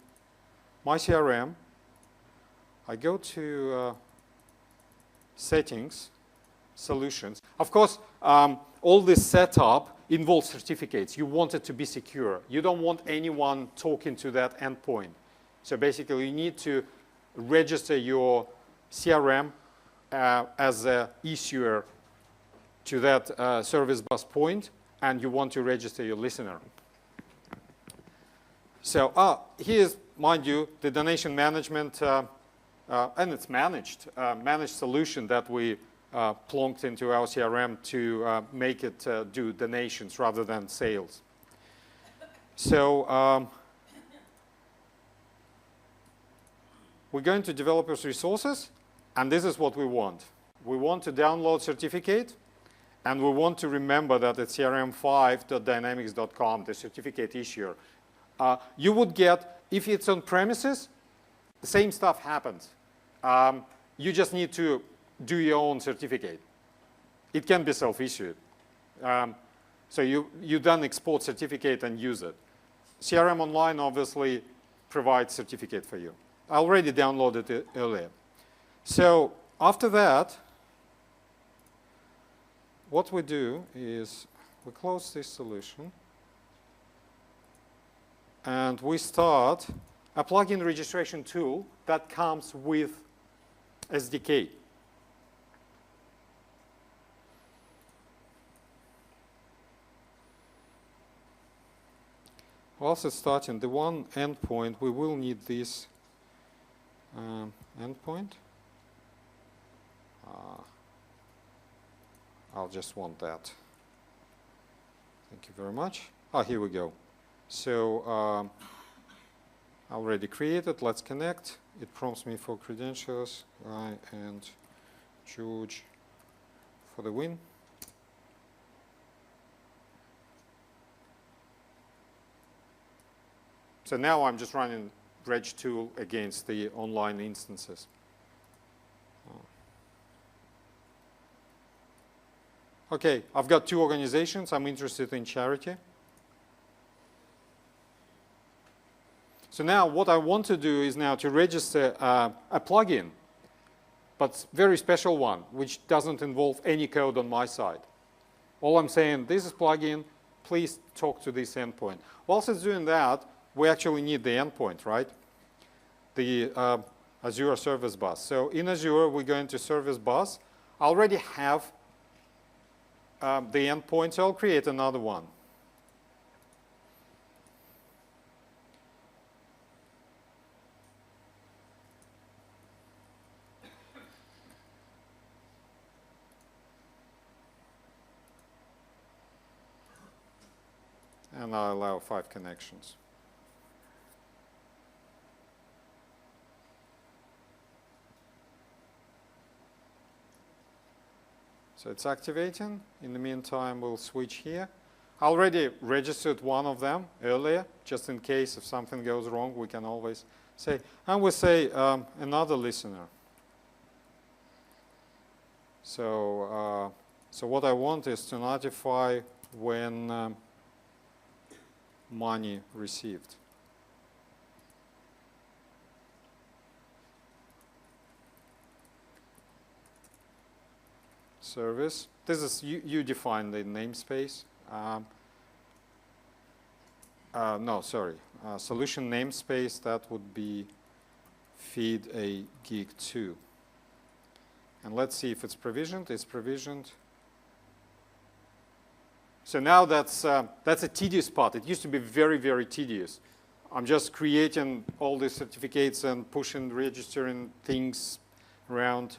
Speaker 2: my CRM. I go to settings, solutions. Of course, all this setup involves certificates. You want it to be secure. You don't want anyone talking to that endpoint. So basically, you need to register your CRM as an issuer to that service bus point, and you want to register your listener. So here's, mind you, the donation management, and it's managed solution that we plonked into our CRM to make it do donations rather than sales. So we're going to developers resources, and this is what we want. We want to download certificate, and we want to remember that it's crm5.dynamics.com, the certificate issuer. You would get, if it's on premises, the same stuff happens. You just need to do your own certificate. It can be self-issued. So you then export certificate and use it. CRM Online obviously provides certificate for you. I already downloaded it earlier. So after that, what we do is we close this solution. And we start a plugin registration tool that comes with SDK. Also starting the one endpoint, we will need this endpoint. I'll just want that. Thank you very much. Here we go. So already created. Let's connect. It prompts me for credentials. I and George for the win. So now I'm just running reg tool against the online instances. Okay, I've got two organizations. I'm interested in charity. So now what I want to do is now to register a plugin, but very special one, which doesn't involve any code on my side. All I'm saying, this is plugin, please talk to this endpoint. Whilst it's doing that, we actually need the endpoint, right? The Azure Service Bus. So in Azure, we're going to Service Bus. I already have the endpoint, so I'll create another one. And I'll allow 5 connections. So it's activating. In the meantime, we'll switch here. I already registered one of them earlier, just in case if something goes wrong, we can always say. And we say another listener. So, so what I want is to notify when money received. Service. This is, you define the namespace. No, sorry. Solution namespace, that would be feed a gig 2. And let's see if it's provisioned. It's provisioned. So now that's a tedious part. It used to be very, very tedious. I'm just creating all these certificates and pushing, registering things around.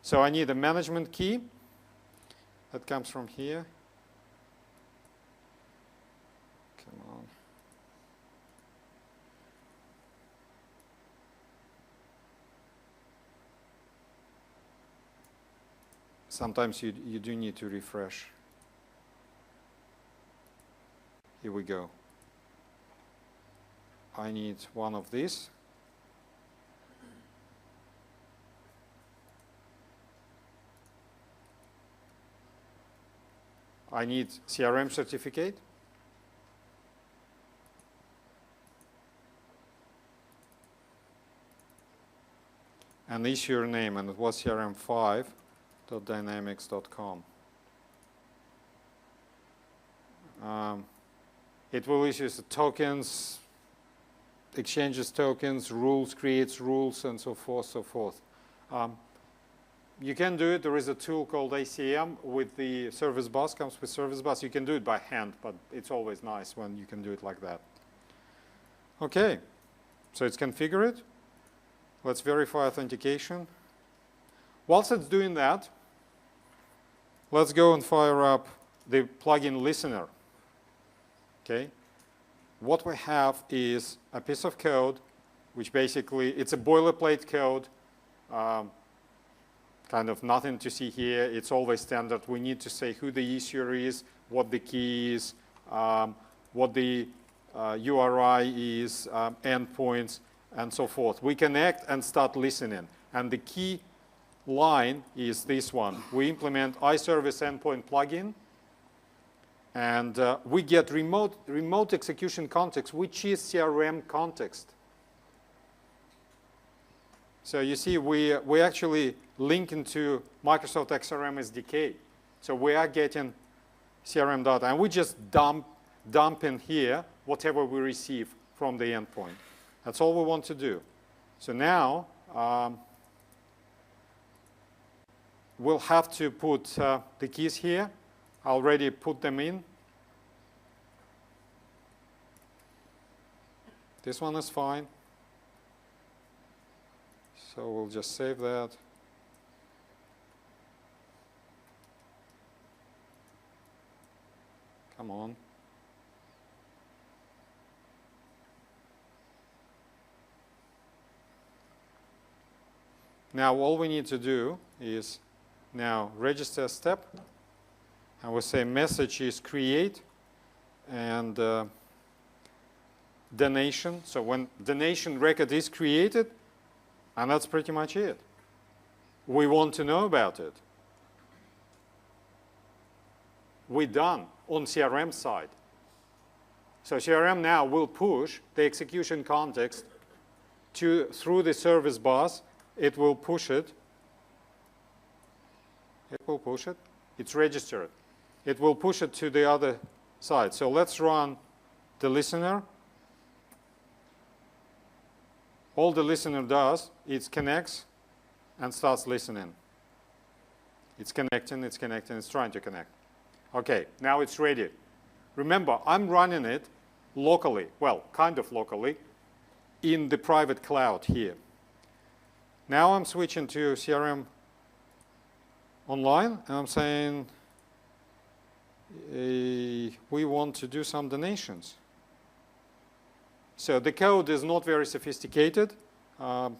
Speaker 2: So I need a management key that comes from here. Come on. Sometimes you do need to refresh. Here we go. I need one of these. I need CRM certificate. And issuer name, and it was crm5.dynamics.com. It will issue the tokens, exchanges tokens, rules, creates rules, and so forth, so forth. You can do it. There is a tool called ACM with the service bus, comes with service bus. You can do it by hand, but it's always nice when you can do it like that. Okay, so it's configured. Let's verify authentication. Whilst it's doing that, let's go and fire up the plugin listener. Okay, what we have is a piece of code, which basically, it's a boilerplate code, kind of nothing to see here. It's always standard. We need to say who the issuer is, what the key is, what the URI is, endpoints, and so forth. We connect and start listening. And the key line is this one. We implement iService endpoint plugin. And we get remote execution context, which is CRM context. So you see, we actually link into Microsoft XRM SDK. So we are getting CRM data, and we just dump in here whatever we receive from the endpoint. That's all we want to do. So now we'll have to put the keys here. I already put them in. This one is fine. So we'll just save that. Come on. Now all we need to do is now register step. And we'll say message is create and donation. So when donation record is created, and that's pretty much it. We want to know about it. We're done on CRM side. So CRM now will push the execution context through the service bus. It will push it. It will push it. It's registered. It will push it to the other side. So let's run the listener. All the listener does is connects and starts listening. It's connecting, it's trying to connect. Okay, now it's ready. Remember, I'm running it locally, well, kind of locally, in the private cloud here. Now I'm switching to CRM Online, and I'm saying we want to do some donations. So the code is not very sophisticated on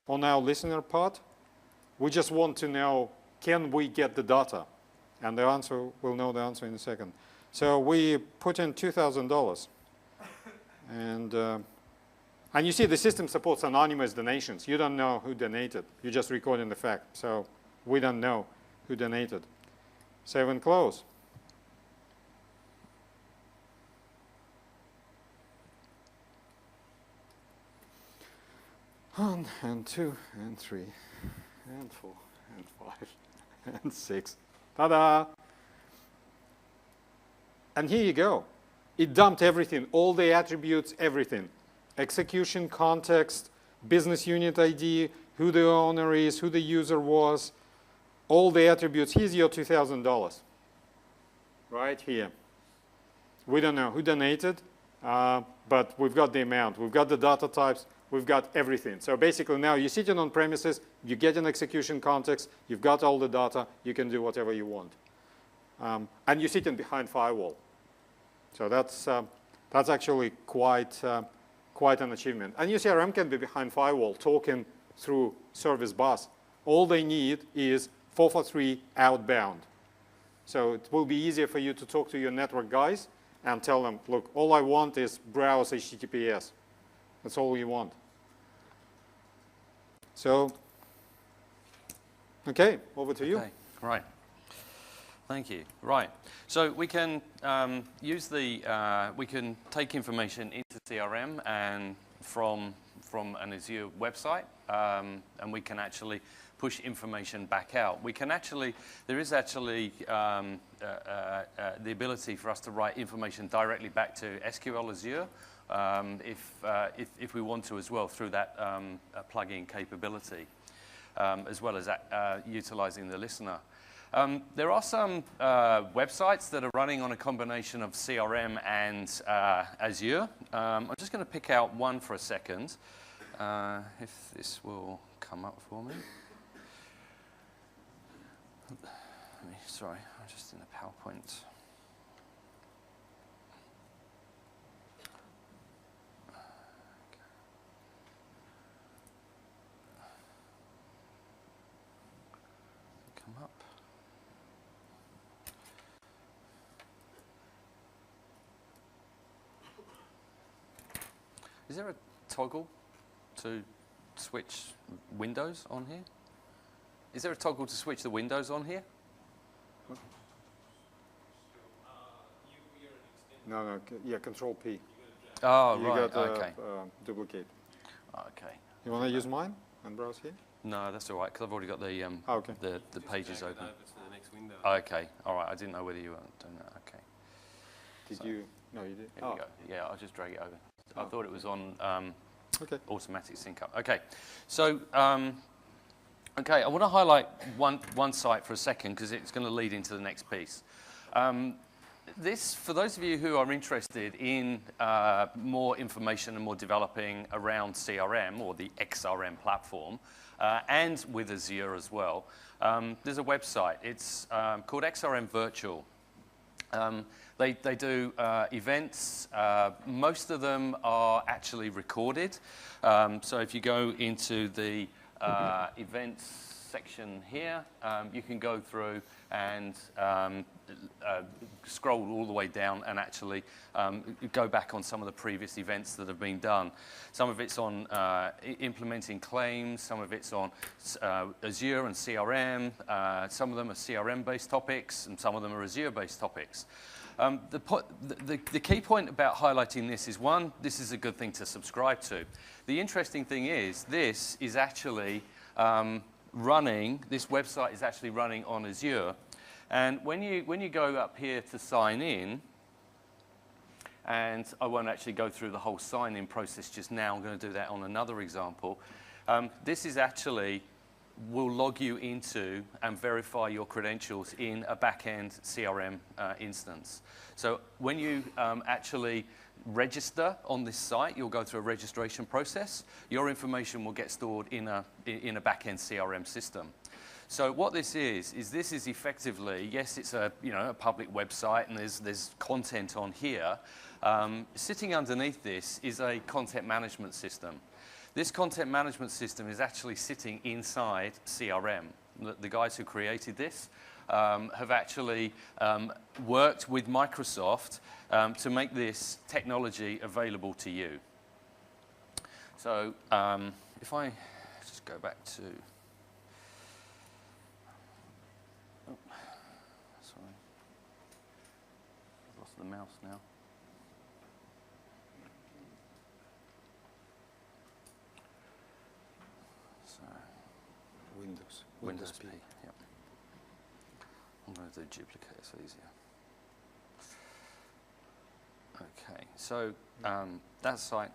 Speaker 2: our listener part. We just want to know, can we get the data? And the answer, we'll know the answer in a second. So we put in $2,000. And you see the system supports anonymous donations. You don't know who donated. You're just recording the fact. So we don't know who donated. Save and close. One and two and three and four and five and six. Ta-da! And here you go. It dumped everything, all the attributes, everything. Execution, context, business unit ID, who the owner is, who the user was, all the attributes. Here's your $2,000. Right here. We don't know who donated. but we've got the amount, we've got the data types, we've got everything. So basically now you're sitting on premises, you get an execution context, you've got all the data, you can do whatever you want. And you're sitting behind firewall. So that's actually quite an achievement. And your CRM can be behind firewall, talking through service bus. All they need is 443 outbound. So it will be easier for you to talk to your network guys and tell them, look, all I want is browse HTTPS. That's all you want. So, OK, over to you.
Speaker 1: Okay, right. Thank you. Right. So we can use the, we can take information into CRM and from an Azure website, and we can actually push information back out. We can actually, there is actually the ability for us to write information directly back to SQL Azure if we want to as well through that plugin capability, as well as utilizing the listener. There are some websites that are running on a combination of CRM and Azure. I'm just going to pick out one for a second, if this will come up for me. Sorry, I'm just in a PowerPoint. Come up. Is there a toggle to switch windows on here? Is there a toggle to switch the windows on here?
Speaker 2: No, yeah, Control P.
Speaker 1: Oh,
Speaker 2: you
Speaker 1: right,
Speaker 2: got,
Speaker 1: okay.
Speaker 2: Duplicate.
Speaker 1: Okay.
Speaker 2: You want to use mine and browse here?
Speaker 1: No, that's all right, because I've already got the
Speaker 2: okay.
Speaker 1: the pages open.
Speaker 3: Over to the next window.
Speaker 1: Okay, all right. I didn't know whether you were doing that. Okay.
Speaker 2: Did you? No, you did.
Speaker 1: Here we go. Yeah, I'll just drag it over. I
Speaker 2: Oh.
Speaker 1: thought it was on
Speaker 2: Okay.
Speaker 1: automatic sync up. Okay, so okay, I want to highlight one site for a second because it's going to lead into the next piece. This, for those of you who are interested in more information and more developing around CRM or the XRM platform, and with Azure as well, there's a website. It's called XRM Virtual. They do events. Most of them are actually recorded. So if you go into the events section here, you can go through and scroll all the way down and actually go back on some of the previous events that have been done. Some of it's on implementing claims, some of it's on Azure and CRM, some of them are CRM-based topics, and some of them are Azure-based topics. The key point about highlighting this is, one, this is a good thing to subscribe to. The interesting thing is, this is actually this website is actually running on Azure. And when you go up here to sign in, and I won't actually go through the whole sign-in process just now, I'm going to do that on another example. This is actually will log you into and verify your credentials in a back-end CRM instance. So when you actually register on this site, you'll go through a registration process. Your information will get stored in a back-end CRM system. So what this is this is effectively, yes, it's a public website and there's content on here. Sitting underneath this is a content management system. This content management system is actually sitting inside CRM. The guys who created this have actually worked with Microsoft to make this technology available to you. So if I just go back to... Oh, sorry. I've lost the mouse now. Windows P. Yep. I'm going to do duplicate, it's easier. Okay, so that site.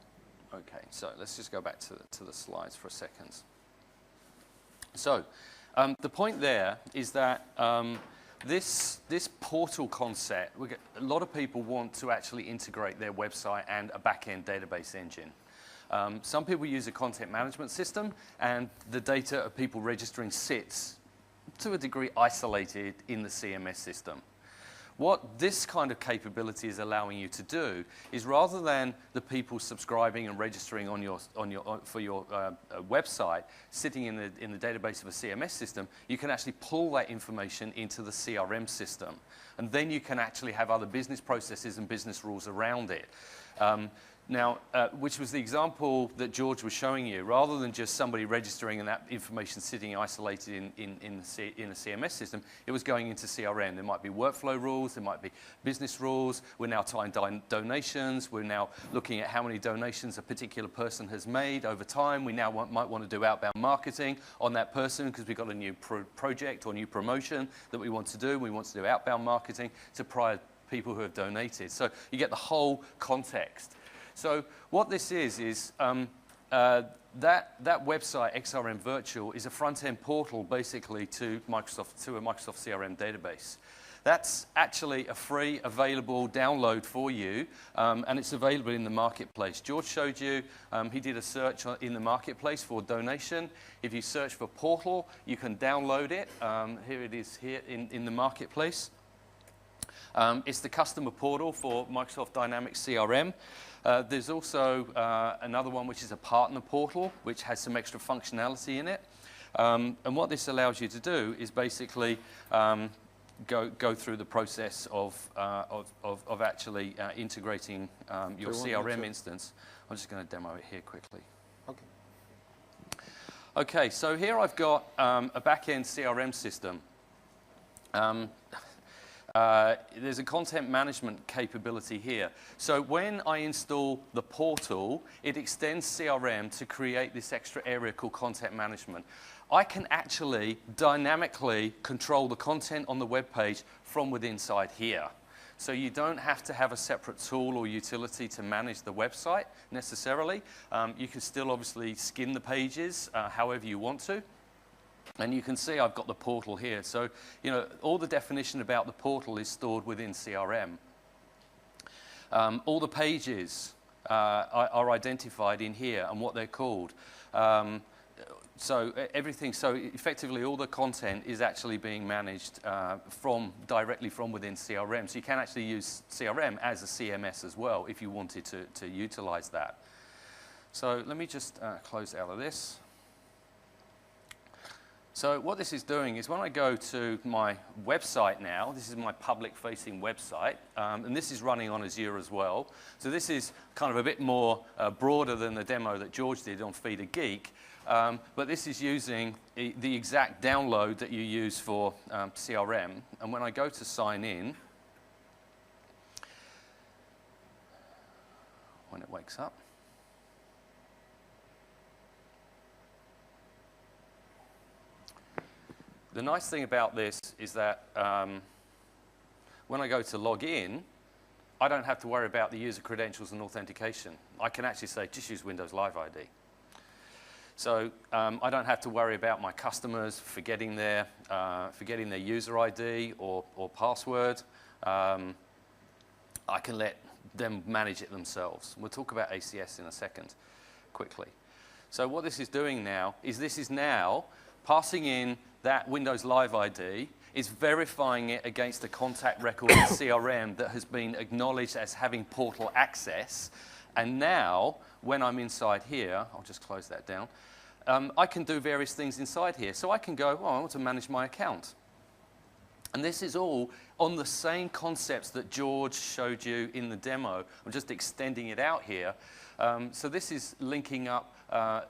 Speaker 1: Okay, so let's just go back to the slides for a second. So the point there is that this portal concept, a lot of people want to actually integrate their website and a back-end database engine. Some people use a content management system, and the data of people registering sits, to a degree, isolated in the CMS system. What this kind of capability is allowing you to do is, rather than the people subscribing and registering for your website sitting in the database of a CMS system, you can actually pull that information into the CRM system, and then you can actually have other business processes and business rules around it. Which was the example that George was showing you. Rather than just somebody registering and that information sitting isolated in the CMS system, it was going into CRM. There might be workflow rules, there might be business rules. We're now tying donations. We're now looking at how many donations a particular person has made over time. We now might want to do outbound marketing on that person because we've got a new project or new promotion that we want to do. We want to do outbound marketing to prior people who have donated. So you get the whole context. So what this is that website, XRM Virtual, is a front-end portal basically to a Microsoft CRM database. That's actually a free, available download for you, and it's available in the marketplace. George showed you, he did a search in the marketplace for donation. If you search for portal, you can download it. Here it is here in the marketplace. It's the customer portal for Microsoft Dynamics CRM. There's also another one which is a partner portal, which has some extra functionality in it. And what this allows you to do is basically go through the process of actually integrating your CRM instance. I'm just going to demo it here quickly.
Speaker 2: Okay.
Speaker 1: Okay, so here I've got a back-end CRM system. There's a content management capability here. So when I install the portal, it extends CRM to create this extra area called content management. I can actually dynamically control the content on the web page from within inside here. So you don't have to have a separate tool or utility to manage the website necessarily. You can still obviously skin the pages however you want to. And you can see I've got the portal here. So, all the definition about the portal is stored within CRM. All the pages are identified in here and what they're called. So effectively all the content is actually being managed directly from within CRM. So you can actually use CRM as a CMS as well if you wanted to utilize that. So let me just close out of this. So what this is doing is when I go to my website now, this is my public-facing website, and this is running on Azure as well. So this is kind of a bit more broader than the demo that George did on Feed a Geek, but this is using the exact download that you use for CRM. And when I go to sign in, when it wakes up, the nice thing about this is that when I go to log in, I don't have to worry about the user credentials and authentication. I can actually say, just use Windows Live ID. So I don't have to worry about my customers forgetting their user ID or password. I can let them manage it themselves. We'll talk about ACS in a second, quickly. So what this is doing now is passing in that Windows Live ID, is verifying it against a contact record in CRM that has been acknowledged as having portal access. And now, when I'm inside here, I'll just close that down, I can do various things inside here. So I can go, I want to manage my account. And this is all on the same concepts that George showed you in the demo. I'm just extending it out here. So this is linking up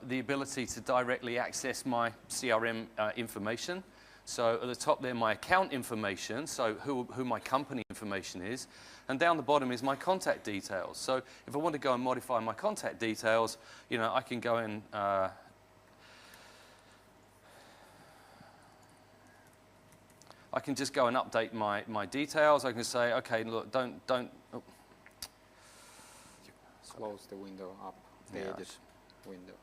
Speaker 1: the ability to directly access my CRM information. So at the top there, my account information, so who my company information is. And down the bottom is my contact details. So if I want to go and modify my contact details, I can go and I can just go and update my details. I can say, okay, look, don't. Oh.
Speaker 2: Close the window up, the edit window.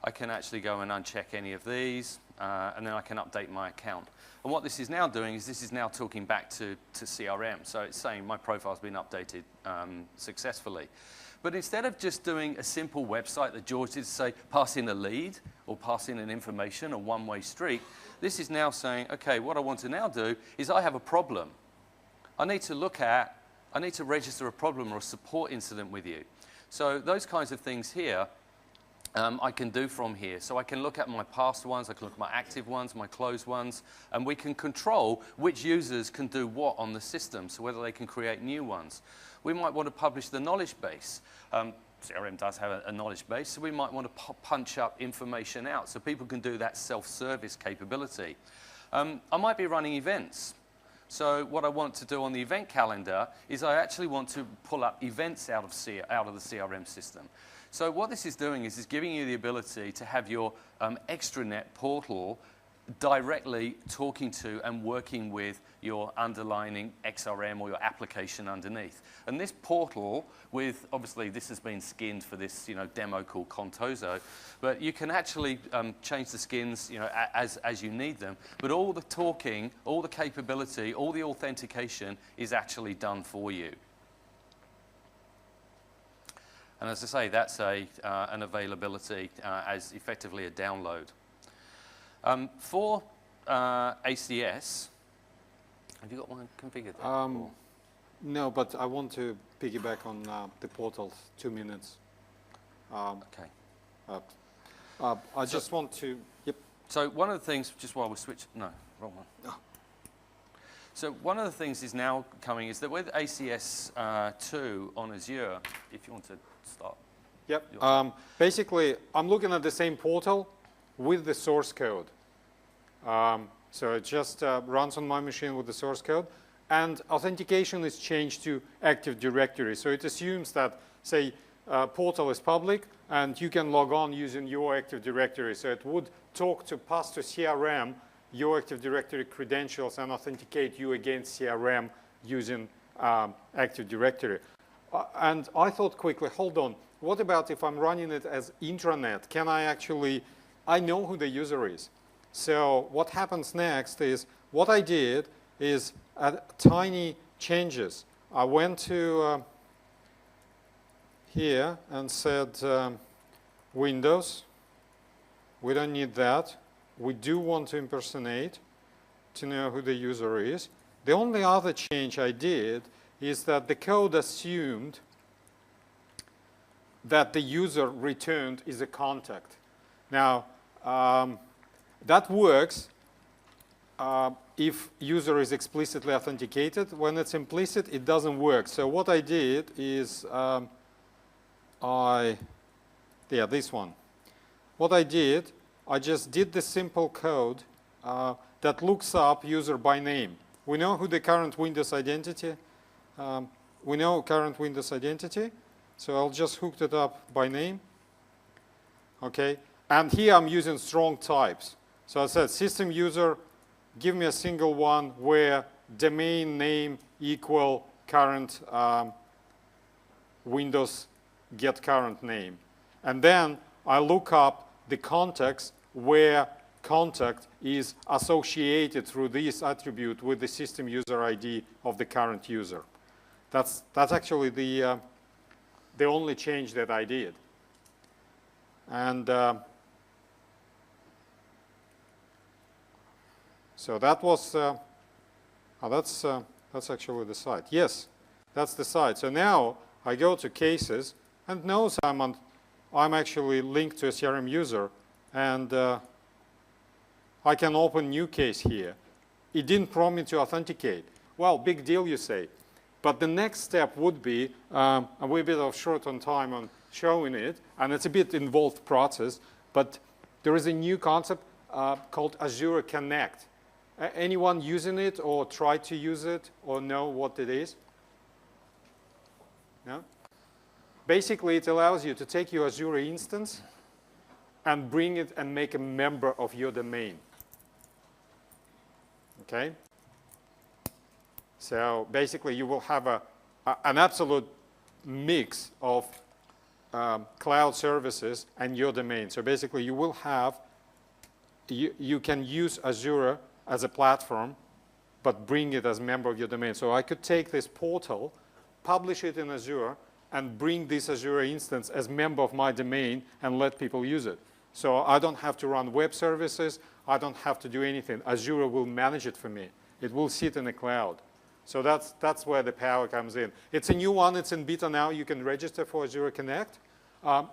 Speaker 1: I can actually go and uncheck any of these. and then I can update my account. And what this is now doing is this is now talking back to CRM. So it's saying my profile's been updated successfully. But instead of just doing a simple website that George did to say, pass in a lead or pass in an information, a one-way street, this is now saying, okay, what I want to now do is I have a problem. I need to register a problem or a support incident with you. So those kinds of things here, I can do from here. So I can look at my past ones, I can look at my active ones, my closed ones, and we can control which users can do what on the system, so whether they can create new ones. We might want to publish the knowledge base. CRM does have a knowledge base, so we might want to punch up information out so people can do that self-service capability. I might be running events. So what I want to do on the event calendar is I actually want to pull up events out of the CRM system. So what this is doing is giving you the ability to have your extranet portal directly talking to and working with your underlying XRM or your application underneath. And this portal with, obviously this has been skinned for this demo called Contoso, but you can actually change the skins as you need them. But all the talking, all the capability, all the authentication is actually done for you. And as I say, that's an availability as effectively a download. For ACS, have you got one configured there?
Speaker 2: No, but I want to piggyback on the portals, 2 minutes.
Speaker 1: Okay.
Speaker 2: I just want to, yep.
Speaker 1: So one of the things, just while we switch, no, wrong one.
Speaker 2: Oh.
Speaker 1: So one of the things is now coming is that with ACS 2 on Azure, if you want to start.
Speaker 2: Yep. Basically, I'm looking at the same portal with the source code. So it just runs on my machine with the source code. And authentication is changed to Active Directory. So it assumes that, say, portal is public, and you can log on using your Active Directory. So it would pass to CRM your Active Directory credentials and authenticate you against CRM using Active Directory. And I thought quickly, hold on, what about if I'm running it as intranet? Can I actually, I know who the user is. So what happens next is, what I did is tiny changes. I went to here and said Windows. We don't need that. We do want to impersonate to know who the user is. The only other change I did is that the code assumed that the user returned is a contact. Now, that works if user is explicitly authenticated. When it's implicit, it doesn't work. So what I did is, this one. What I did, I just did the simple code that looks up user by name. We know who the current Windows identity. We know current Windows identity. So I'll just hook it up by name. Okay. And here I'm using strong types. So I said system user, give me a single one where domain name equal current Windows get current name. And then I look up the context where contact is associated through this attribute with the system user ID of the current user. That's actually the only change that I did. And so that was, that's actually the site. Yes, that's the site. So now I go to cases and knows I'm actually linked to a CRM user, and I can open new case here. It didn't prompt me to authenticate. Well, big deal, you say. But the next step would be, and we're a bit of short on time on showing it, and it's a bit involved process, but there is a new concept called Azure Connect. Anyone using it or try to use it or know what it is? No? Basically, it allows you to take your Azure instance and bring it and make a member of your domain. Okay? So basically, you will have an absolute mix of cloud services and your domain. So basically, you will have you can use Azure as a platform, but bring it as a member of your domain. So I could take this portal, publish it in Azure, and bring this Azure instance as member of my domain and let people use it. So I don't have to run web services. I don't have to do anything. Azure will manage it for me. It will sit in the cloud. So that's where the power comes in. It's a new one. It's in beta now. You can register for Azure Connect.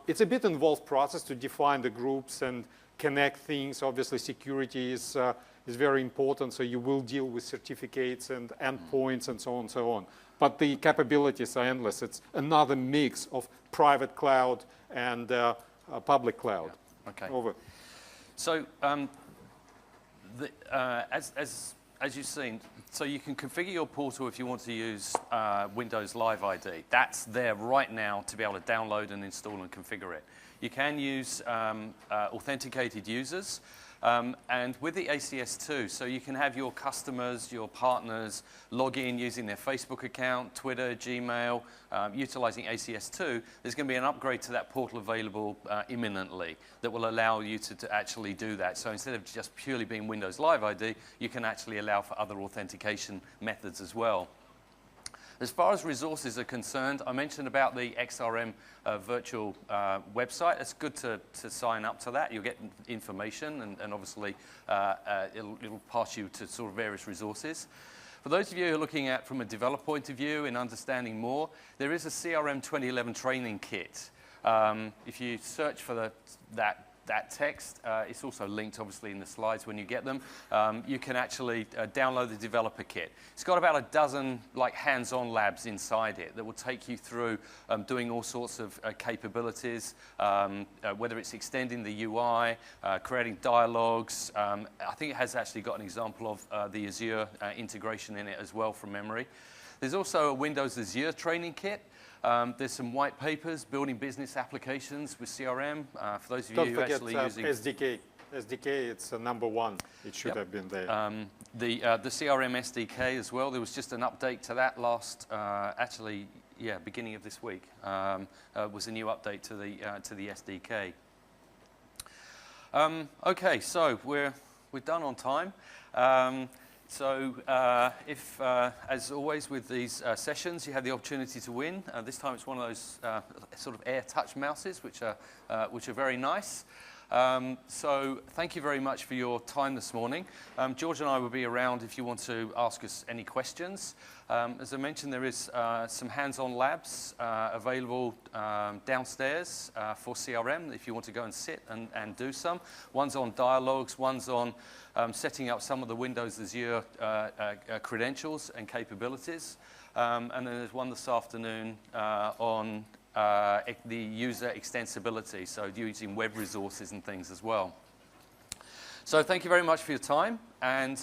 Speaker 2: It's a bit involved process to define the groups and connect things. Obviously, security is very important. So you will deal with certificates and endpoints and so on and so on. But the capabilities are endless. It's another mix of private cloud and public cloud.
Speaker 1: Yeah. Okay.
Speaker 2: Over.
Speaker 1: So as you've seen, so you can configure your portal if you want to use Windows Live ID. That's there right now to be able to download and install and configure it. You can use authenticated users. And with the ACS2, so you can have your customers, your partners log in using their Facebook account, Twitter, Gmail, utilizing ACS2. There's going to be an upgrade to that portal available imminently that will allow you to actually do that. So instead of just purely being Windows Live ID, you can actually allow for other authentication methods as well. As far as resources are concerned, I mentioned about the XRM virtual website. It's good to sign up to that. You'll get information, and obviously it'll pass you to sort of various resources. For those of you who are looking at from a developer point of view and understanding more, there is a CRM 2011 training kit. If you search for that text, it's also linked obviously in the slides when you get them. You can actually download the developer kit. It's got about a dozen like hands-on labs inside it that will take you through doing all sorts of capabilities, whether it's extending the UI, creating dialogues. I think it has actually got an example of the Azure integration in it as well from memory. There's also a Windows Azure training kit. There's some white papers, building business applications with CRM. For those of you who are actually using
Speaker 2: SDK. SDK, it's number one. It should have been there.
Speaker 1: The CRM SDK as well. There was just an update to that beginning of this week. Was a new update to the SDK. Okay, so we're done on time. So if, as always with these sessions, you have the opportunity to win. This time it's one of those sort of air touch mouses, which are very nice. So thank you very much for your time this morning. George and I will be around if you want to ask us any questions. As I mentioned, there is some hands-on labs available downstairs for CRM if you want to go and sit and do some. One's on dialogues, one's on setting up some of the Windows Azure credentials and capabilities. And then there's one this afternoon on the user extensibility, so using web resources and things as well. So thank you very much for your time. And